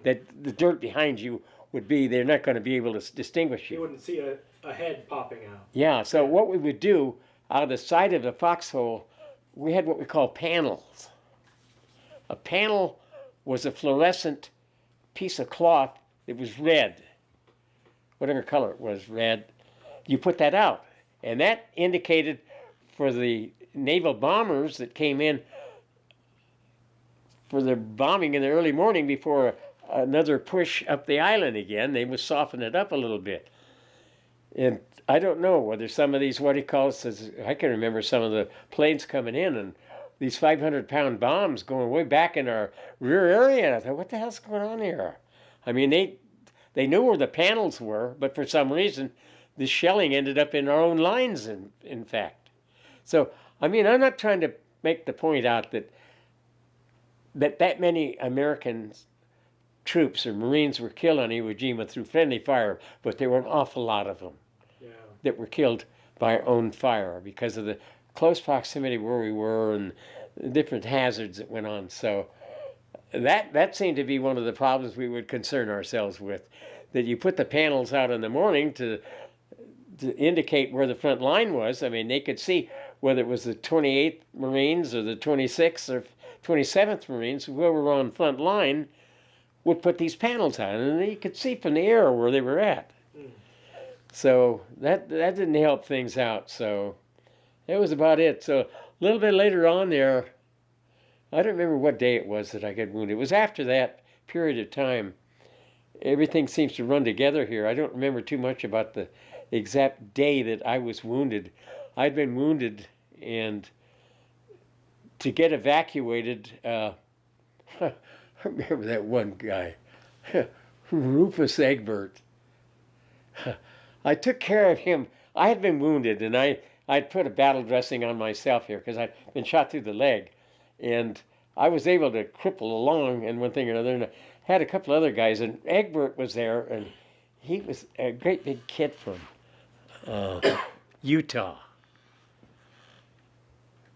That the dirt behind you would be, they're not going to be able to distinguish you. You wouldn't see a head popping out. Yeah, so what we would do, out of the side of the foxhole, we had what we call panels. A panel was a fluorescent piece of cloth that was red. Whatever color it was, red. You put that out. And that indicated for the naval bombers that came in for their bombing in the early morning before another push up the island again, they would soften it up a little bit. And I don't know whether some of these, what he calls, I can remember some of the planes coming in and these 500-pound bombs going way back in our rear area. And I thought, what the hell's going on here? I mean, they knew where the panels were, but for some reason, the shelling ended up in our own lines, in fact. So, I mean, I'm not trying to make the point out that many American troops or Marines were killed on Iwo Jima through friendly fire, but there were an awful lot of them that were killed by our own fire because of the close proximity where we were and the different hazards that went on. So that seemed to be one of the problems we would concern ourselves with, that you put the panels out in the morning to indicate where the front line was. I mean, they could see whether it was the 28th Marines or the 26th or 27th Marines, whoever were on front line, would put these panels on, and you could see from the air where they were at. So that didn't help things out. So that was about it. So a little bit later on there, I don't remember what day it was that I got wounded. It was after that period of time. Everything seems to run together here. I don't remember too much about the exact day that I was wounded. I'd been wounded, and to get evacuated, I remember that one guy, Rufus Egbert. I took care of him. I had been wounded, and I'd put a battle dressing on myself here because I'd been shot through the leg. And I was able to cripple along and one thing or another. And I had a couple other guys, and Egbert was there, and he was a great big kid from Utah.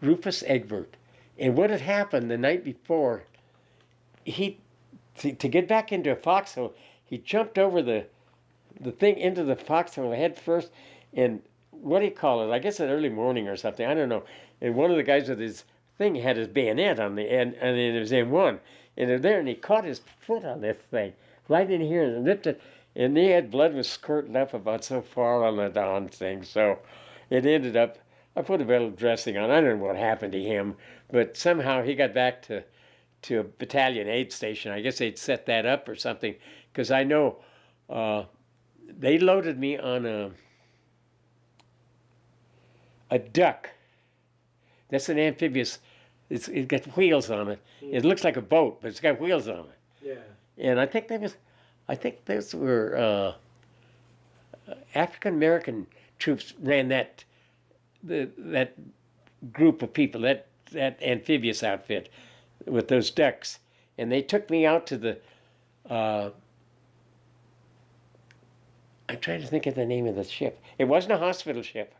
Rufus Egbert. And what had happened the night before, to get back into a foxhole, he jumped over the thing into the foxhole head first, and what do you call it? I guess an early morning or something. I don't know. And one of the guys with his thing had his bayonet on the end, and it was M1. And they're there, and he caught his foot on this thing, right in here, and ripped it. And the blood was squirting up about so far on the darn thing. So it ended up, I put a battle dressing on. I don't know what happened to him, but somehow he got back to a battalion aid station. I guess they'd set that up or something, because I know they loaded me on a duck. That's an amphibious. It's got wheels on it. It looks like a boat, but it's got wheels on it. Yeah. And I think those were African American troops ran that group of people, that amphibious outfit with those ducks, and they took me out to the. I'm trying to think of the name of the ship. It wasn't a hospital ship.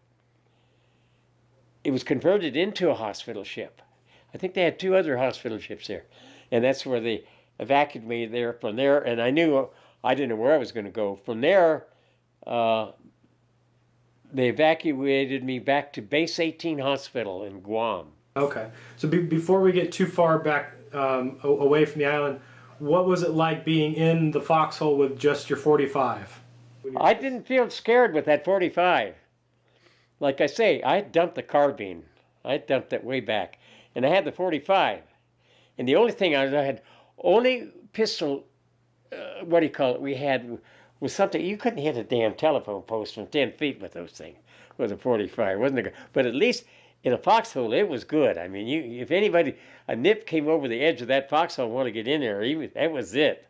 It was converted into a hospital ship. I think they had two other hospital ships there, and that's where they evacuated me there. From there, and I didn't know where I was going to go. From there, they evacuated me back to Base 18 Hospital in Guam. Okay. So before we get too far back away from the island, what was it like being in the foxhole with just your 45? I didn't feel scared with that 45. Like I say, I dumped the carbine. I dumped it way back. And I had the 45. And the only thing I had, only pistol, we had was something, you couldn't hit a damn telephone post from 10 feet with those things, with a 45, wasn't it? But at least in a foxhole, it was good. I mean, if anybody, a nip came over the edge of that foxhole and wanted to get in there, that was it.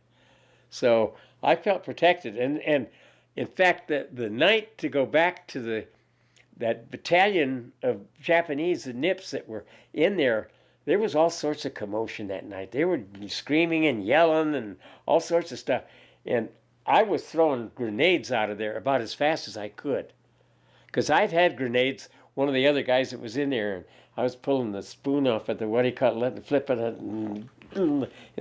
So I felt protected. And in fact, the night to go back to that battalion of Japanese nips that were in there was all sorts of commotion that night. They were screaming and yelling and all sorts of stuff. And I was throwing grenades out of there about as fast as I could. Because I'd had grenades, one of the other guys that was in there, and I was pulling the spoon off at letting flip it and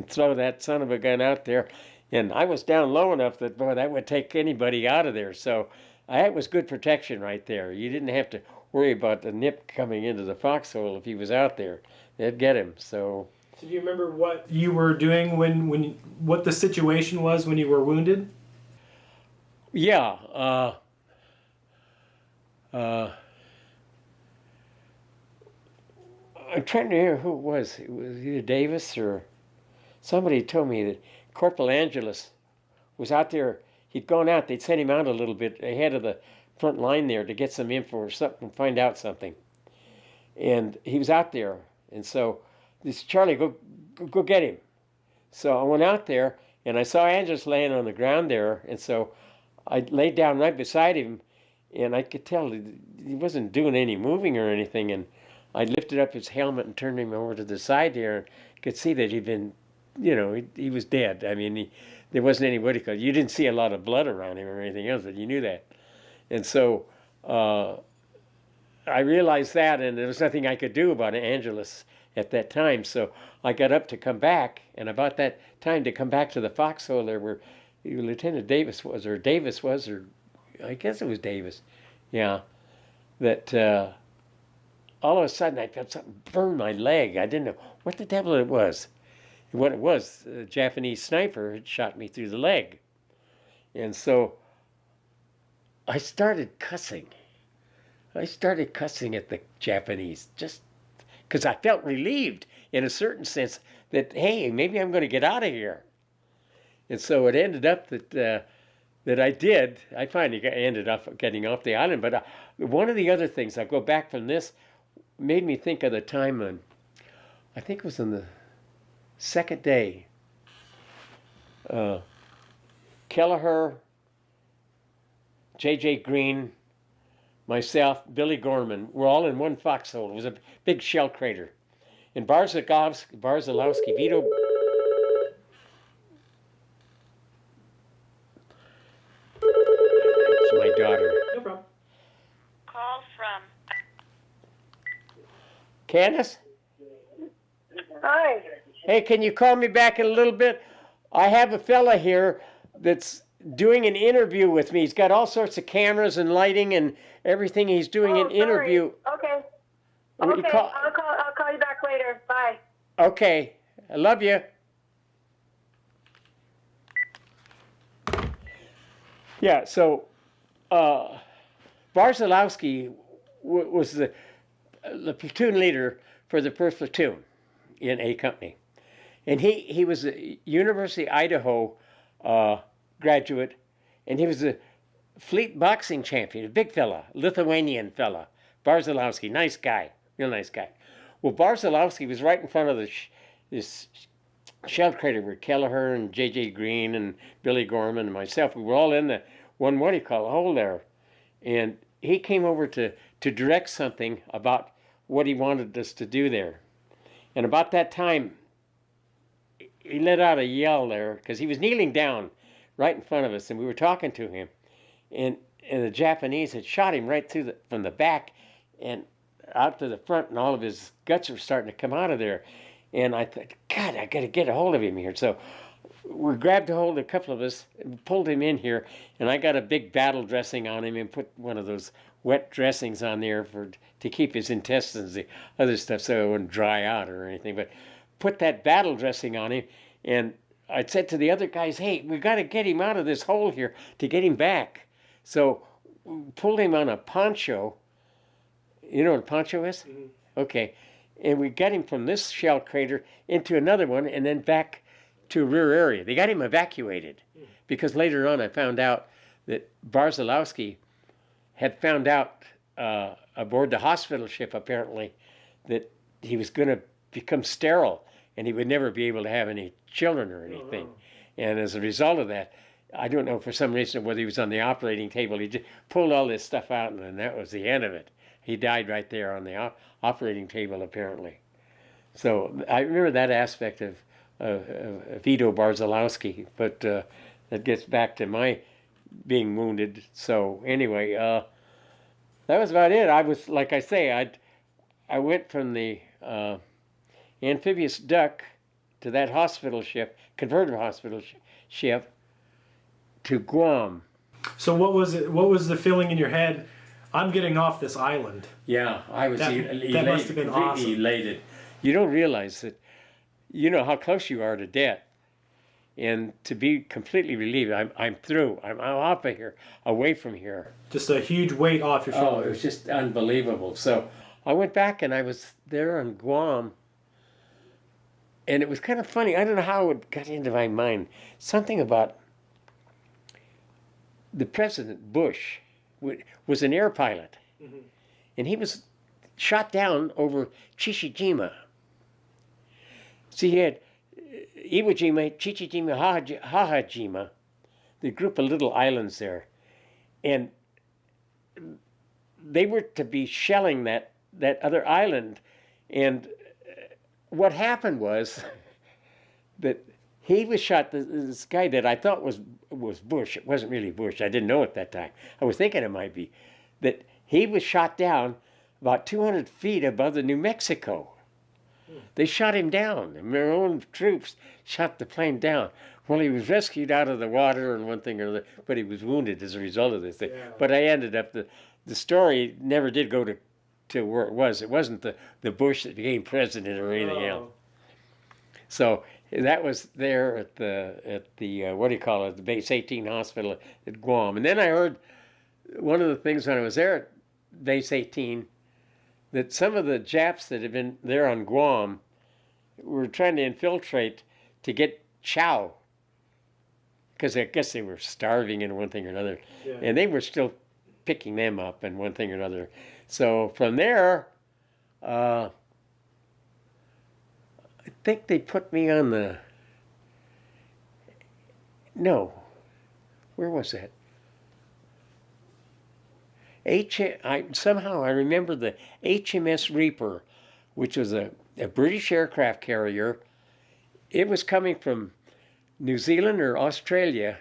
throw that son of a gun out there. And I was down low enough that, boy, that would take anybody out of there. So that was good protection right there. You didn't have to worry about the nip coming into the foxhole if he was out there. They'd get him. So do you remember what you were doing what the situation was when you were wounded? Yeah. I'm trying to hear who it was. It was either Davis or somebody told me that Corporal Angelus was out there. He'd gone out. They'd sent him out a little bit ahead of the front line there to get some info or something, find out something. And he was out there. And so this Charlie, go get him. So I went out there, and I saw Angelus laying on the ground there. And so I laid down right beside him, and I could tell he wasn't doing any moving or anything. And I lifted up his helmet and turned him over to the side there, and could see that he'd been, he was dead. I mean, there wasn't any, you didn't see a lot of blood around him or anything else, but you knew that. And so I realized that, and there was nothing I could do about Angelus at that time. So I got up to come back, and about that time to come back to the foxhole, there were Lieutenant Davis was, or I guess it was Davis, yeah, that all of a sudden I felt something burn my leg. I didn't know what the devil it was. And what it was, a Japanese sniper had shot me through the leg. And so I started cussing. I started cussing at the Japanese just because I felt relieved in a certain sense that, hey, maybe I'm going to get out of here. And so it ended up that I finally ended up getting off the island. But one of the other things, I'll go back from this, made me think of the time on, I think it was on the second day, Kelleher, J.J. Green, myself, Billy Gorman, we're all in one foxhole. It was a big shell crater. And Barzalowski, Vito... It's my daughter. No problem. Call from. Candace? Hi. Hey, can you call me back in a little bit? I have a fella here that's doing an interview with me. He's got all sorts of cameras and lighting and everything. He's doing an interview. Okay. Will you Okay. call- I'll call you back later. Bye. Okay, I love you. Yeah, so Barzalowski was the platoon leader for the 1st Platoon in A Company. And he was a University of Idaho graduate, and he was a fleet boxing champion, a big fella, Lithuanian fella. Barzalowski, nice guy, real nice guy. Well, Barzalowski was right in front of this shell crater where Kelleher and J.J. Green and Billy Gorman and myself, we were all in the what do you call, hole there. And he came over to direct something about what he wanted us to do there. And about that time, he let out a yell there because he was kneeling down right in front of us, and we were talking to him. And the Japanese had shot him right through from the back and out to the front, and all of his guts were starting to come out of there. And I thought, God, I got to get a hold of him here. So we grabbed a hold of a couple of us and pulled him in here, and I got a big battle dressing on him and put one of those wet dressings on there to keep his intestines, the other stuff, so it wouldn't dry out or anything. But put that battle dressing on him, and I said to the other guys, hey, we got to get him out of this hole here to get him back. So we pulled him on a poncho. You know what a poncho is? Mm-hmm. Okay. And we got him from this shell crater into another one and then back to a rear area. They got him evacuated because later on I found out that Barzalowski had found out aboard the hospital ship, apparently, that he was going to become sterile and he would never be able to have any children or anything. Oh. And as a result of that, I don't know, for some reason, whether he was on the operating table, he just pulled all this stuff out, and then that was the end of it. He died right there on the operating table, apparently. So I remember that aspect of Vito Barzalowski, but that gets back to my being wounded. So anyway, that was about it. I was, like I say, I went from the amphibious duck to that hospital ship, converted hospital ship, to Guam. So what was it? What was the feeling in your head? I'm getting off this island. Yeah, I was elated, that must have been completely awesome. elated. You don't realize that, you know how close you are to death, and to be completely relieved. I'm through. I'm off of here, away from here. Just a huge weight off your Oh, shoulders. it was just unbelievable. So I went back and I was there on Guam, and it was kind of funny. I don't know how it got into my mind. Something about the President Bush was an air pilot, mm-hmm. and he was shot down over Chichijima. So he had Iwo Jima, Chichijima, Hahajima, the group of little islands there, and they were to be shelling that other island. And what happened was that he was shot, this guy that I thought was Bush. It wasn't really Bush. I didn't know at that time. I was thinking it might be. That he was shot down about 200 feet above the New Mexico. They shot him down. Their own troops shot the plane down. Well, he was rescued out of the water and one thing or another, but he was wounded as a result of this thing. Yeah. But I ended up, the story never did go to to where it was. It wasn't the Bush that became president or anything else. So that was there at the what do you call it, the Base 18 hospital at Guam. And then I heard one of the things when I was there at Base 18 that some of the Japs that had been there on Guam were trying to infiltrate to get chow, because I guess they were starving in one thing or another, and they were still picking them up in one thing or another. So from there, I think they put me on the, no, where was that? Somehow I remember the HMS Reaper, which was a British aircraft carrier. It was coming from New Zealand or Australia,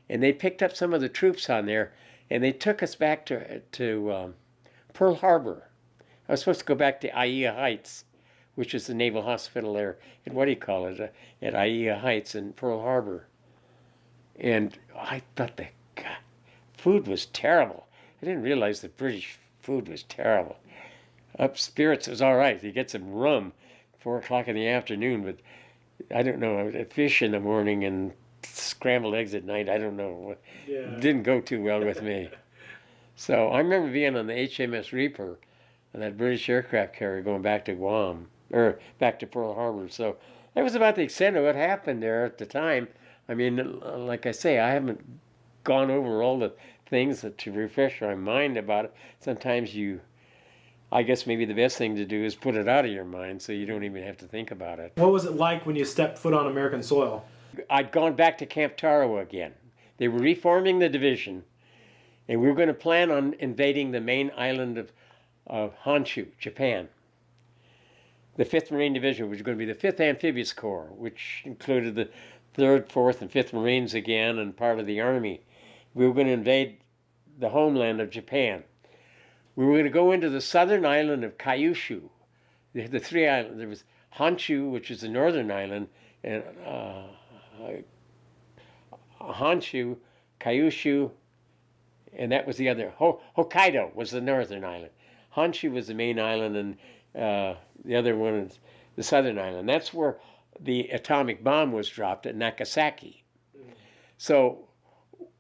and they picked up some of the troops on there, and they took us back to Pearl Harbor. I was supposed to go back to Aiea Heights, which is the naval hospital there, at what do you call it, at Aiea Heights in Pearl Harbor. And I thought the food was terrible. I didn't realize the British food was terrible. Up spirits was all right. You get some rum, 4 o'clock in the afternoon, but I don't know, fish in the morning and scrambled eggs at night. I don't know. It didn't go too well with me. So I remember being on the HMS Reaper, on that British aircraft carrier, going back to Guam, or back to Pearl Harbor. So that was about the extent of what happened there at the time. I mean, like I say, I haven't gone over all the things to refresh my mind about it. Sometimes I guess maybe the best thing to do is put it out of your mind so you don't even have to think about it. What was it like when you stepped foot on American soil? I'd gone back to Camp Tarawa again. They were reforming the division, and we were going to plan on invading the main island of Honshu, Japan. The 5th Marine Division, which was going to be the 5th Amphibious Corps, which included the 3rd, 4th, and 5th Marines again, and part of the Army. We were going to invade the homeland of Japan. We were going to go into the southern island of Kyushu. The 3 islands. There was Honshu, which is the northern island, and Honshu, Kyushu, and that was the other. Hokkaido was the northern island. Honshu was the main island, and the other one is the southern island. That's where the atomic bomb was dropped at Nagasaki. So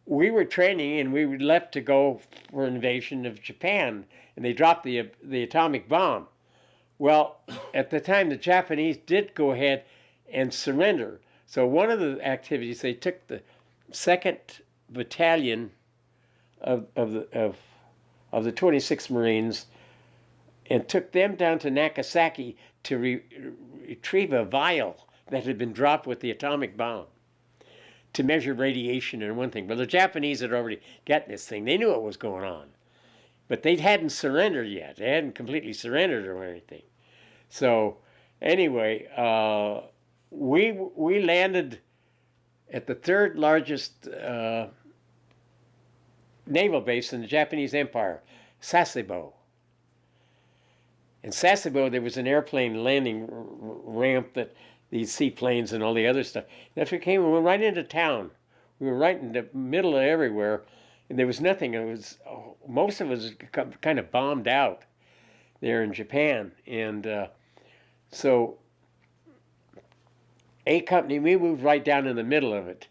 we were training, and we left to go for an invasion of Japan, and they dropped the atomic bomb. Well, at the time, the Japanese did go ahead and surrender. So one of the activities, they took the 2nd Battalion of the 26th Marines and took them down to Nagasaki to retrieve a vial that had been dropped with the atomic bomb to measure radiation and one thing. But the Japanese had already gotten this thing. They knew what was going on. But they hadn't surrendered yet. They hadn't completely surrendered or anything. So anyway, we landed at the 3rd largest naval base in the Japanese Empire, Sasebo. In Sasebo, there was an airplane landing ramp that these seaplanes and all the other stuff. And after we went right into town. We were right in the middle of everywhere, and there was nothing. It was most of it was kind of bombed out there in Japan, and so A Company, we moved right down in the middle of it.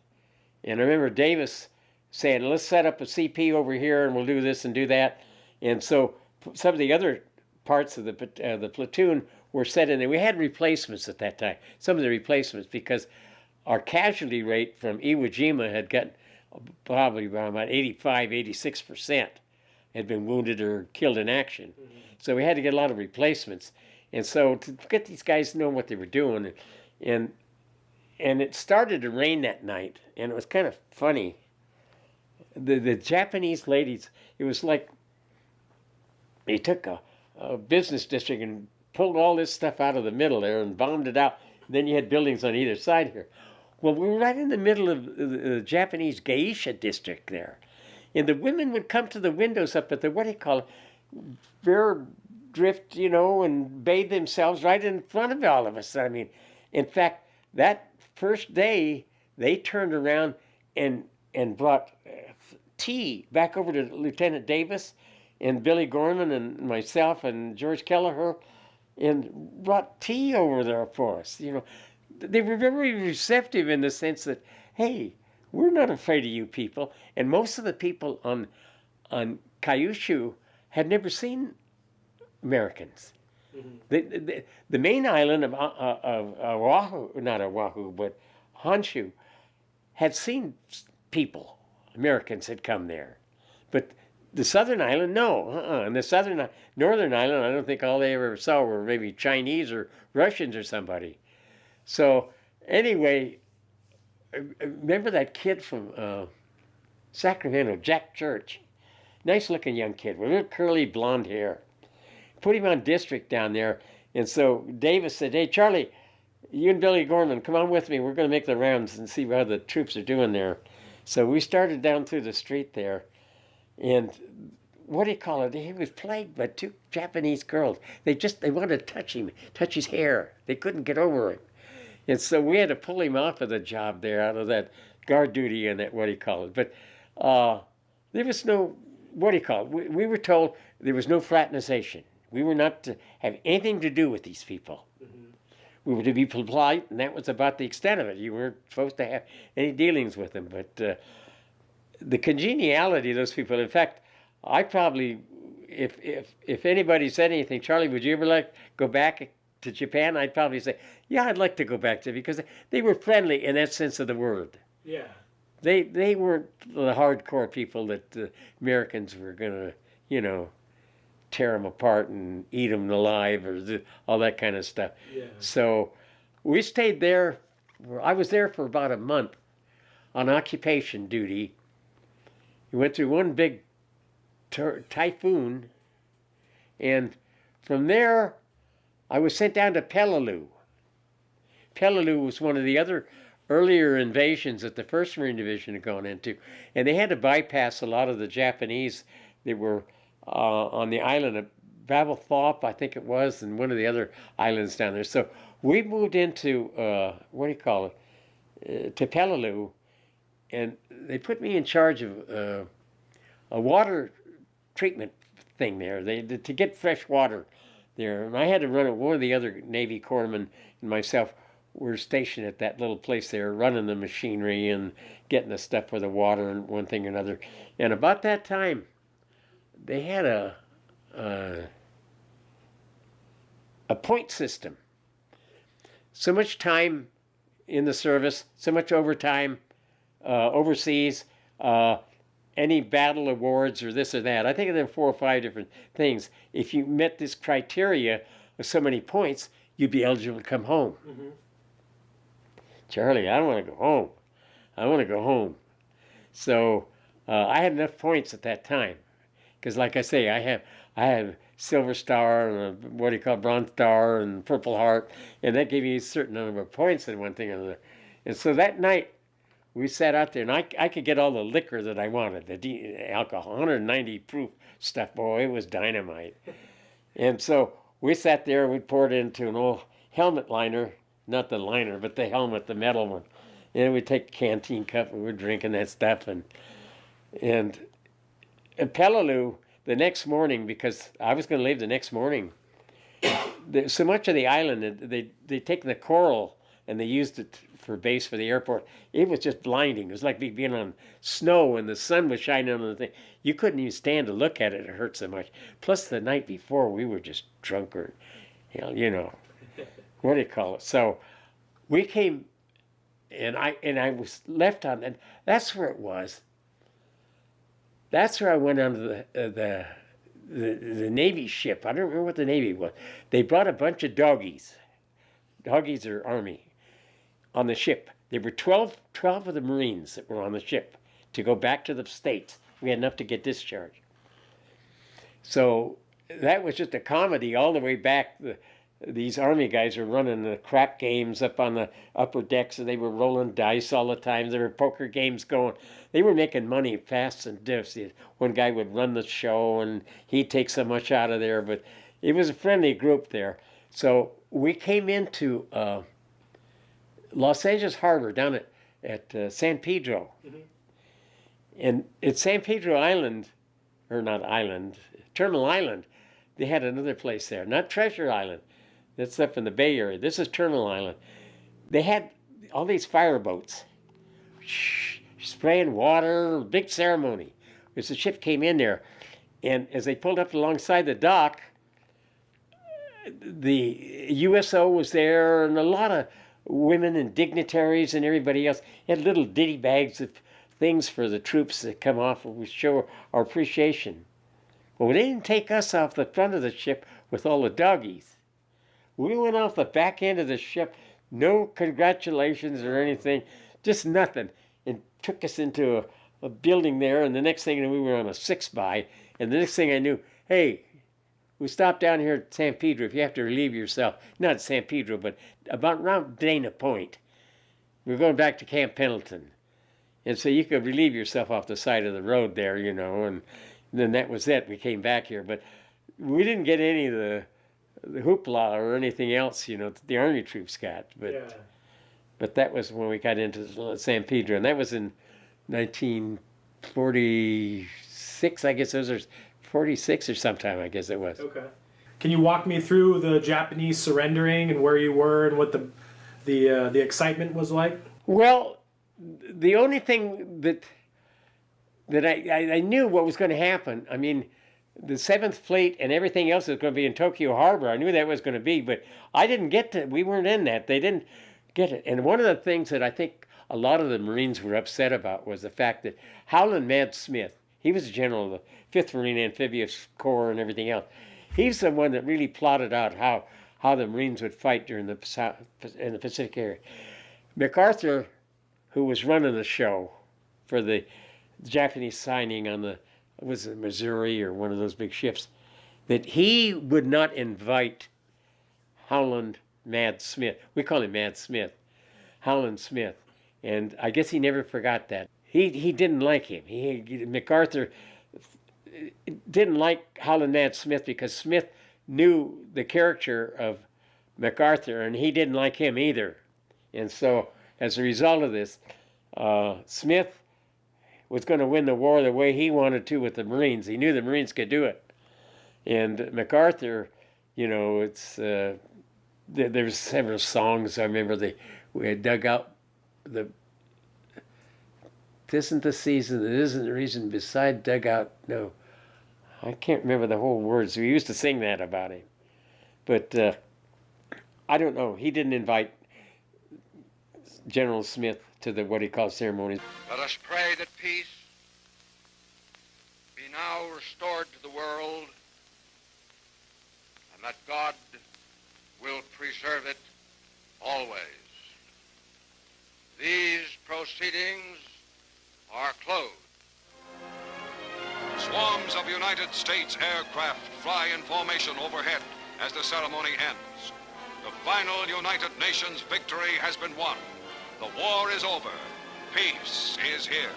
And I remember Davis saying, "Let's set up a CP over here, and we'll do this and do that." And so some of the other parts of the platoon were set in there. We had replacements at that time, some of the replacements, because our casualty rate from Iwo Jima had gotten probably about 85, 86% had been wounded or killed in action. Mm-hmm. So we had to get a lot of replacements. And so to get these guys to know what they were doing, and it started to rain that night, and it was kind of funny. The Japanese ladies, it was like they took a business district and pulled all this stuff out of the middle there and bombed it out. Then you had buildings on either side here. Well, we were right in the middle of the Japanese geisha district there. And the women would come to the windows up at the, what do you call it, Bear Drift, and bathe themselves right in front of all of us. I mean, in fact, that first day, they turned around and brought tea back over to Lieutenant Davis, and Billy Gorman and myself and George Kelleher, and brought tea over there for us. You know, they were very receptive in the sense that, hey, we're not afraid of you people. And most of the people on Kyushu had never seen Americans. The main island of Oahu, not Oahu, but Honshu, had seen people. Americans had come there. But the southern island, no. And the northern island, I don't think all they ever saw were maybe Chinese or Russians or somebody. So anyway, remember that kid from Sacramento, Jack Church? Nice looking young kid with little curly blonde hair. Put him on district down there. And so Davis said, hey, Charlie, you and Billy Gorman, come on with me. We're going to make the rounds and see how the troops are doing there. So we started down through the street there. And what do you call it? He was plagued by two Japanese girls. They wanted to touch him, touch his hair. They couldn't get over him. And so we had to pull him off of the job there, out of that guard duty and that, what do you call it? But there was no, what do you call it? We were told there was no fraternization. We were not to have anything to do with these people. We were to be polite, and that was about the extent of it. You weren't supposed to have any dealings with them. But the congeniality of those people, in fact, I probably, if anybody said anything, Charlie, would you ever like go back to Japan? I'd probably say, yeah, I'd like to go back to, because they were friendly in that sense of the word. Yeah. They weren't the hardcore people that the Americans were going to, you know, tear them apart and eat them alive or all that kind of stuff. Yeah. So we stayed there. I was there for about a month on occupation duty. We went through one big typhoon, and from there I was sent down to Peleliu. Peleliu was one of the other earlier invasions that the 1st Marine Division had gone into, and they had to bypass a lot of the Japanese that were on the island of Babelthorpe, I think it was, and one of the other islands down there. So we moved into, what do you call it, to Peleliu, and they put me in charge of a water treatment thing there, to get fresh water there. And I had to run it. One of the other Navy corpsmen and myself were stationed at that little place there, running the machinery and getting the stuff for the water and one thing or another. And about that time, they had a point system. So much time in the service, so much overtime overseas, any battle awards or this or that. I think there were 4 or 5 different things. If you met this criteria of so many points, you'd be eligible to come home. Charlie, I don't want to go home. I want to go home. So I had enough points at that time. Because like I say, I have Silver Star and what do you call Bronze Star and Purple Heart, and that gave me a certain number of points in one thing or another. And so that night, we sat out there, and I could get all the liquor that I wanted, the alcohol, 190 proof stuff. Boy, it was dynamite. And so we sat there, and we poured it into an old helmet liner, not the liner, but the helmet, the metal one. And we'd take a canteen cup, and we're drinking that stuff. And at Peleliu, the next morning, because I was going to leave the next morning, so much of the island, they'd taken the coral and they used it for base for the airport. It was just blinding. It was like being on snow and the sun was shining on the thing. You couldn't even stand to look at it. It hurt so much. Plus, the night before, we were just drunk or, you know, what do you call it? So we came, and I was left on, and that's where it was. That's where I went onto the Navy ship. I don't remember what the Navy was. They brought a bunch of doggies. Doggies are Army on the ship. There were 12 of the Marines that were on the ship to go back to the States. We had enough to get discharged. So that was just a comedy all the way back. These Army guys were running the crap games up on the upper decks, and they were rolling dice all the time. There were poker games going. They were making money fast and diffs. One guy would run the show, and he'd take so much out of there. But it was a friendly group there. So we came into Los Angeles Harbor down at San Pedro. And at San Pedro Island, or not island, Terminal Island. They had another place there, not Treasure Island. That's up in the Bay Area. This is Terminal Island. They had all these fireboats, spraying water, big ceremony. As the ship came in there, and as they pulled up alongside the dock, the USO was there, and a lot of women and dignitaries and everybody else had little ditty bags of things for the troops that come off and we show our appreciation. Well, they didn't take us off the front of the ship with all the doggies. We went off the back end of the ship, no congratulations or anything, just nothing, and took us into a building there, and the next thing we were on a 6-by, and the next thing I knew, hey, we stopped down here at San Pedro if you have to relieve yourself. Not San Pedro, but about around Dana Point. We're going back to Camp Pendleton. And so you could relieve yourself off the side of the road there, you know, and then that was it. We came back here. But we didn't get any of the hoopla or anything else, you know, that the Army troops got. But that was when we got into San Pedro, and that was in 1946, I guess. Those are 46 or sometime, I guess it was. Okay. Can you walk me through the Japanese surrendering and where you were and what the excitement was like? Well, the only thing that I knew what was going to happen, I mean, the 7th Fleet and everything else was going to be in Tokyo Harbor. I knew that was going to be, but I didn't get to, we weren't in that. They didn't get it. And one of the things that I think a lot of the Marines were upset about was the fact that Howland Mad Smith, he was a general of the 5th Marine Amphibious Corps and everything else. He's the one that really plotted out how the Marines would fight during in the Pacific area. MacArthur, who was running the show for the Japanese signing on the, was it Missouri or one of those big ships, that he would not invite Howland Mad Smith. We call him Mad Smith. Howland Smith. And I guess he never forgot that. He didn't like him. MacArthur didn't like Howland Mad Smith because Smith knew the character of MacArthur, and he didn't like him either. And so, as a result of this, Smith was going to win the war the way he wanted to with the Marines. He knew the Marines could do it. And MacArthur, you know, it's there was several songs. I remember we had dug out the "Tisn't the season, it isn't the reason." Beside dugout, no, I can't remember the whole words. We used to sing that about him, but I don't know. He didn't invite General Smith to the what he called ceremonies. Let us pray that peace be now restored to the world, and that God will preserve it always. These proceedings are closed. Swarms of United States aircraft fly in formation overhead as the ceremony ends. The final United Nations victory has been won. The war is over. Peace is here.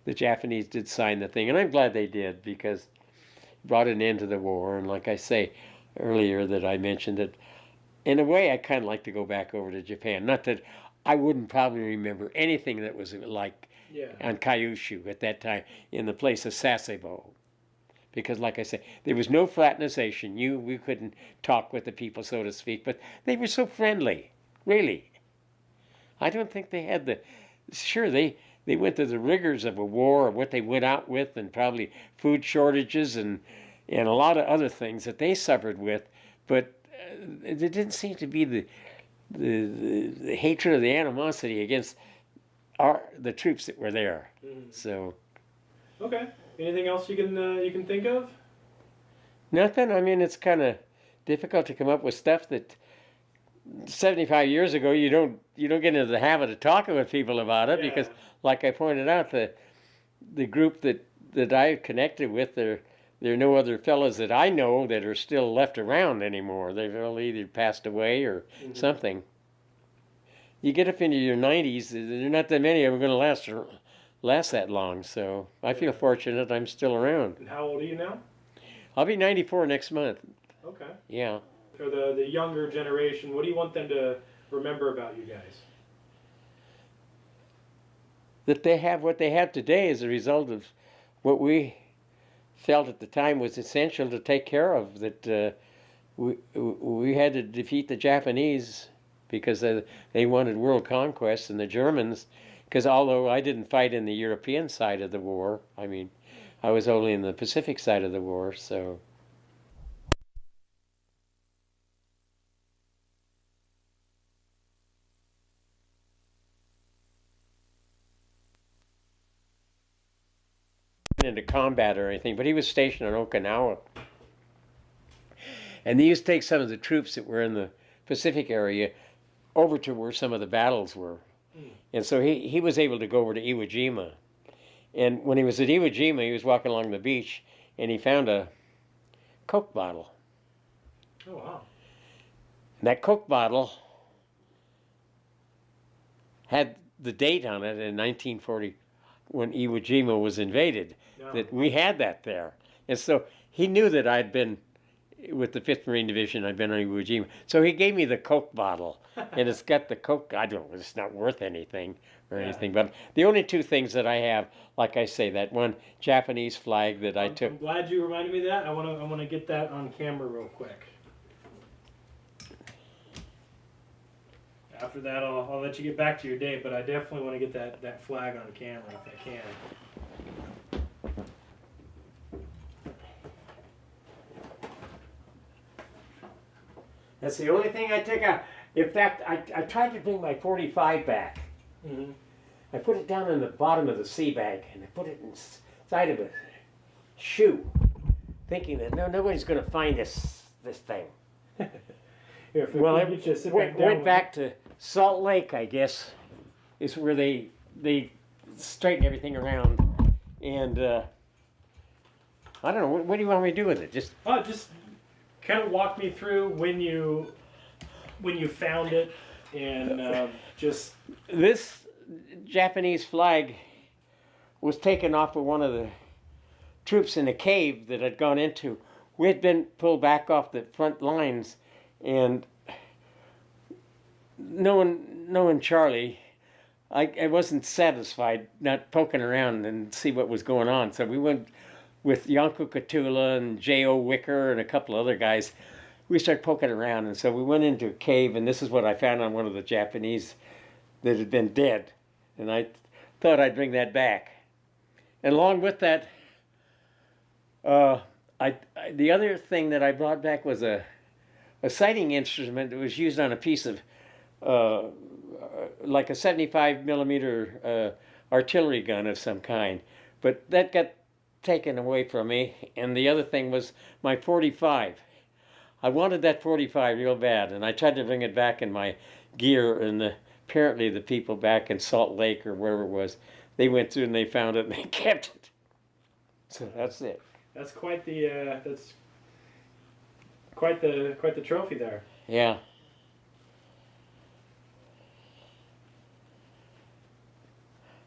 The Japanese did sign the thing, and I'm glad they did because it brought an end to the war. And like I say earlier that I mentioned that in a way I kind of like to go back over to Japan. Not that I wouldn't probably remember anything that was like on Kyushu at that time in the place of Sasebo. Because like I say, there was no fraternization. We couldn't talk with the people, so to speak, but they were so friendly, really. I don't think they had they went through the rigors of a war, of what they went out with, and probably food shortages and a lot of other things that they suffered with, but there didn't seem to be the hatred or the animosity against the troops that were there. So. Okay. Anything else you can think of? Nothing. I mean, it's kind of difficult to come up with stuff that 75 years ago you don't get into the habit of talking with people about it because, like I pointed out, the group that I connected with, there are no other fellows that I know that are still left around anymore. They've all either passed away or something. You get up into your 90s, there are not that many of them going to last that long. So I feel fortunate I'm still around. And how old are you now? I'll be 94 next month. Okay. Yeah. For the younger generation, what do you want them to remember about you guys? that they have what they have today as a result of what we felt at the time was essential to take care of, that we had to defeat the Japanese because they wanted world conquest, and the Germans, because although I didn't fight in the European side of the war, I mean, I was only in the Pacific side of the war, so. Into combat or anything, but he was stationed on Okinawa. And they used to take some of the troops that were in the Pacific area over to where some of the battles were. And so he was able to go over to Iwo Jima. And when he was at Iwo Jima, he was walking along the beach and he found a Coke bottle. Oh, wow. And that Coke bottle had the date on it in 1940 when Iwo Jima was invaded, that we had that there. And so he knew that I'd been with the 5th Marine Division, I'd been on Iwo Jima. So he gave me the Coke bottle, and it's got the Coke, I don't know, it's not worth anything or anything, but the only two things that I have, like I say, that one Japanese flag that I took. I'm glad you reminded me of that. I want to get that on camera real quick. After that, I'll let you get back to your day, but I definitely want to get that flag on camera if I can. That's the only thing I took out. In fact, I tried to bring my 45 back. Mm-hmm. I put it down in the bottom of the sea bag, and I put it inside of a shoe, thinking that nobody's going to find this thing. Here, Well, it went back to Salt Lake, I guess, is where they straighten everything around. And I don't know, what do you want me to do with it? Just kind of walk me through when you found it, and just... This Japanese flag was taken off of one of the troops in a cave that had gone into. We had been pulled back off the front lines, and knowing Charlie, I wasn't satisfied not poking around and see what was going on. So we went with Yanko Katula and J.O. Wicker and a couple other guys. We started poking around, and so we went into a cave, and this is what I found on one of the Japanese that had been dead. And I thought I'd bring that back. And along with that, the other thing that I brought back was a sighting instrument that was used on a piece of like a 75 millimeter artillery gun of some kind, but that got taken away from me. And the other thing was my 45. I wanted that 45 real bad, and I tried to bring it back in my gear, and apparently the people back in Salt Lake or wherever it was, they went through and they found it and they kept it. So that's it. That's quite the trophy there. Yeah.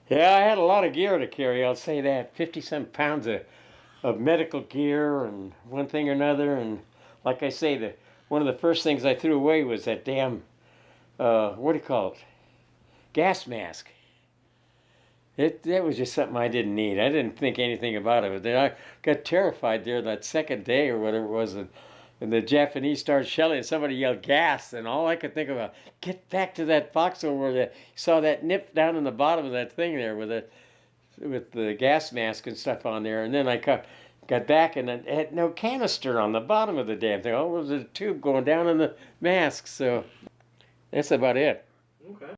Yeah, I had a lot of gear to carry, I'll say that. 50-some pounds of medical gear and one thing or another. And like I say, one of the first things I threw away was that damn, what do you call it? Gas mask. That was just something I didn't need. I didn't think anything about it. But then I got terrified there that second day or whatever it was, and the Japanese started shelling, and somebody yelled gas, and all I could think about, get back to that foxhole where you saw that nip down in the bottom of that thing there with the gas mask and stuff on there. And then I got back, and it had no canister on the bottom of the damn thing. All it was a tube going down in the mask. So that's about it. Okay.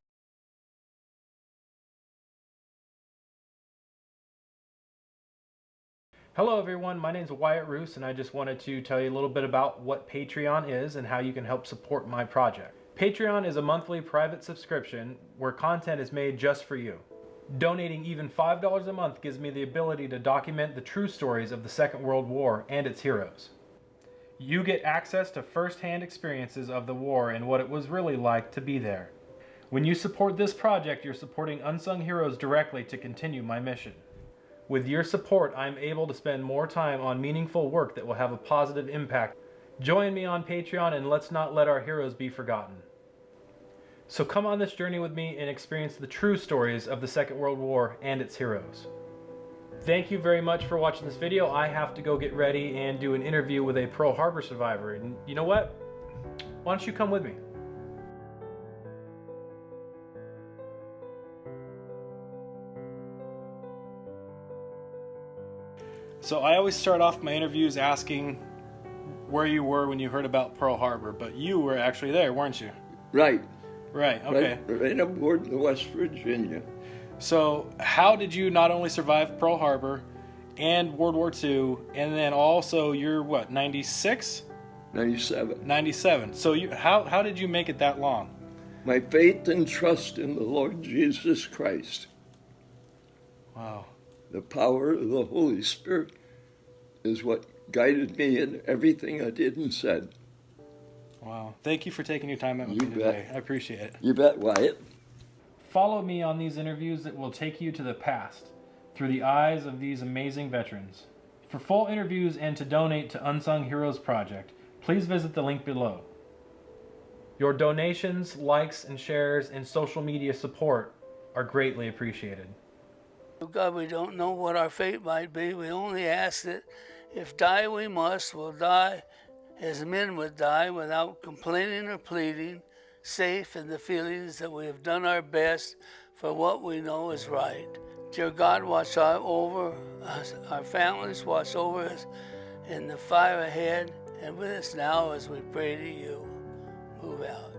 Hello everyone, my name is Wyatt Roose, and I just wanted to tell you a little bit about what Patreon is and how you can help support my project. Patreon is a monthly private subscription where content is made just for you. Donating even $5 a month gives me the ability to document the true stories of the Second World War and its heroes. You get access to first-hand experiences of the war and what it was really like to be there. When you support this project, you're supporting unsung heroes directly to continue my mission. With your support, I'm able to spend more time on meaningful work that will have a positive impact. Join me on Patreon, and let's not let our heroes be forgotten. So come on this journey with me and experience the true stories of the Second World War and its heroes. Thank you very much for watching this video. I have to go get ready and do an interview with a Pearl Harbor survivor. And you know what? Why don't you come with me? So I always start off my interviews asking where you were when you heard about Pearl Harbor, but you were actually there, weren't you? Right. Right, okay. Right aboard the West Virginia. So how did you not only survive Pearl Harbor and World War II, and then also you're what, 96? 97. 97. So how did you make it that long? My faith and trust in the Lord Jesus Christ. Wow. The power of the Holy Spirit is what guided me in everything I did and said. Wow. Thank you for taking your time out with me today. I appreciate it. You bet, Wyatt. Follow me on these interviews that will take you to the past through the eyes of these amazing veterans. For full interviews and to donate to Unsung Heroes Project, please visit the link below. Your donations, likes, and shares, and social media support are greatly appreciated. God, we don't know what our fate might be. We only ask that if die we must, we'll die as men would die, without complaining or pleading, safe in the feelings that we have done our best for what we know is right. Dear God, watch over us, our families, watch over us in the fire ahead, and with us now as we pray to you. Move out.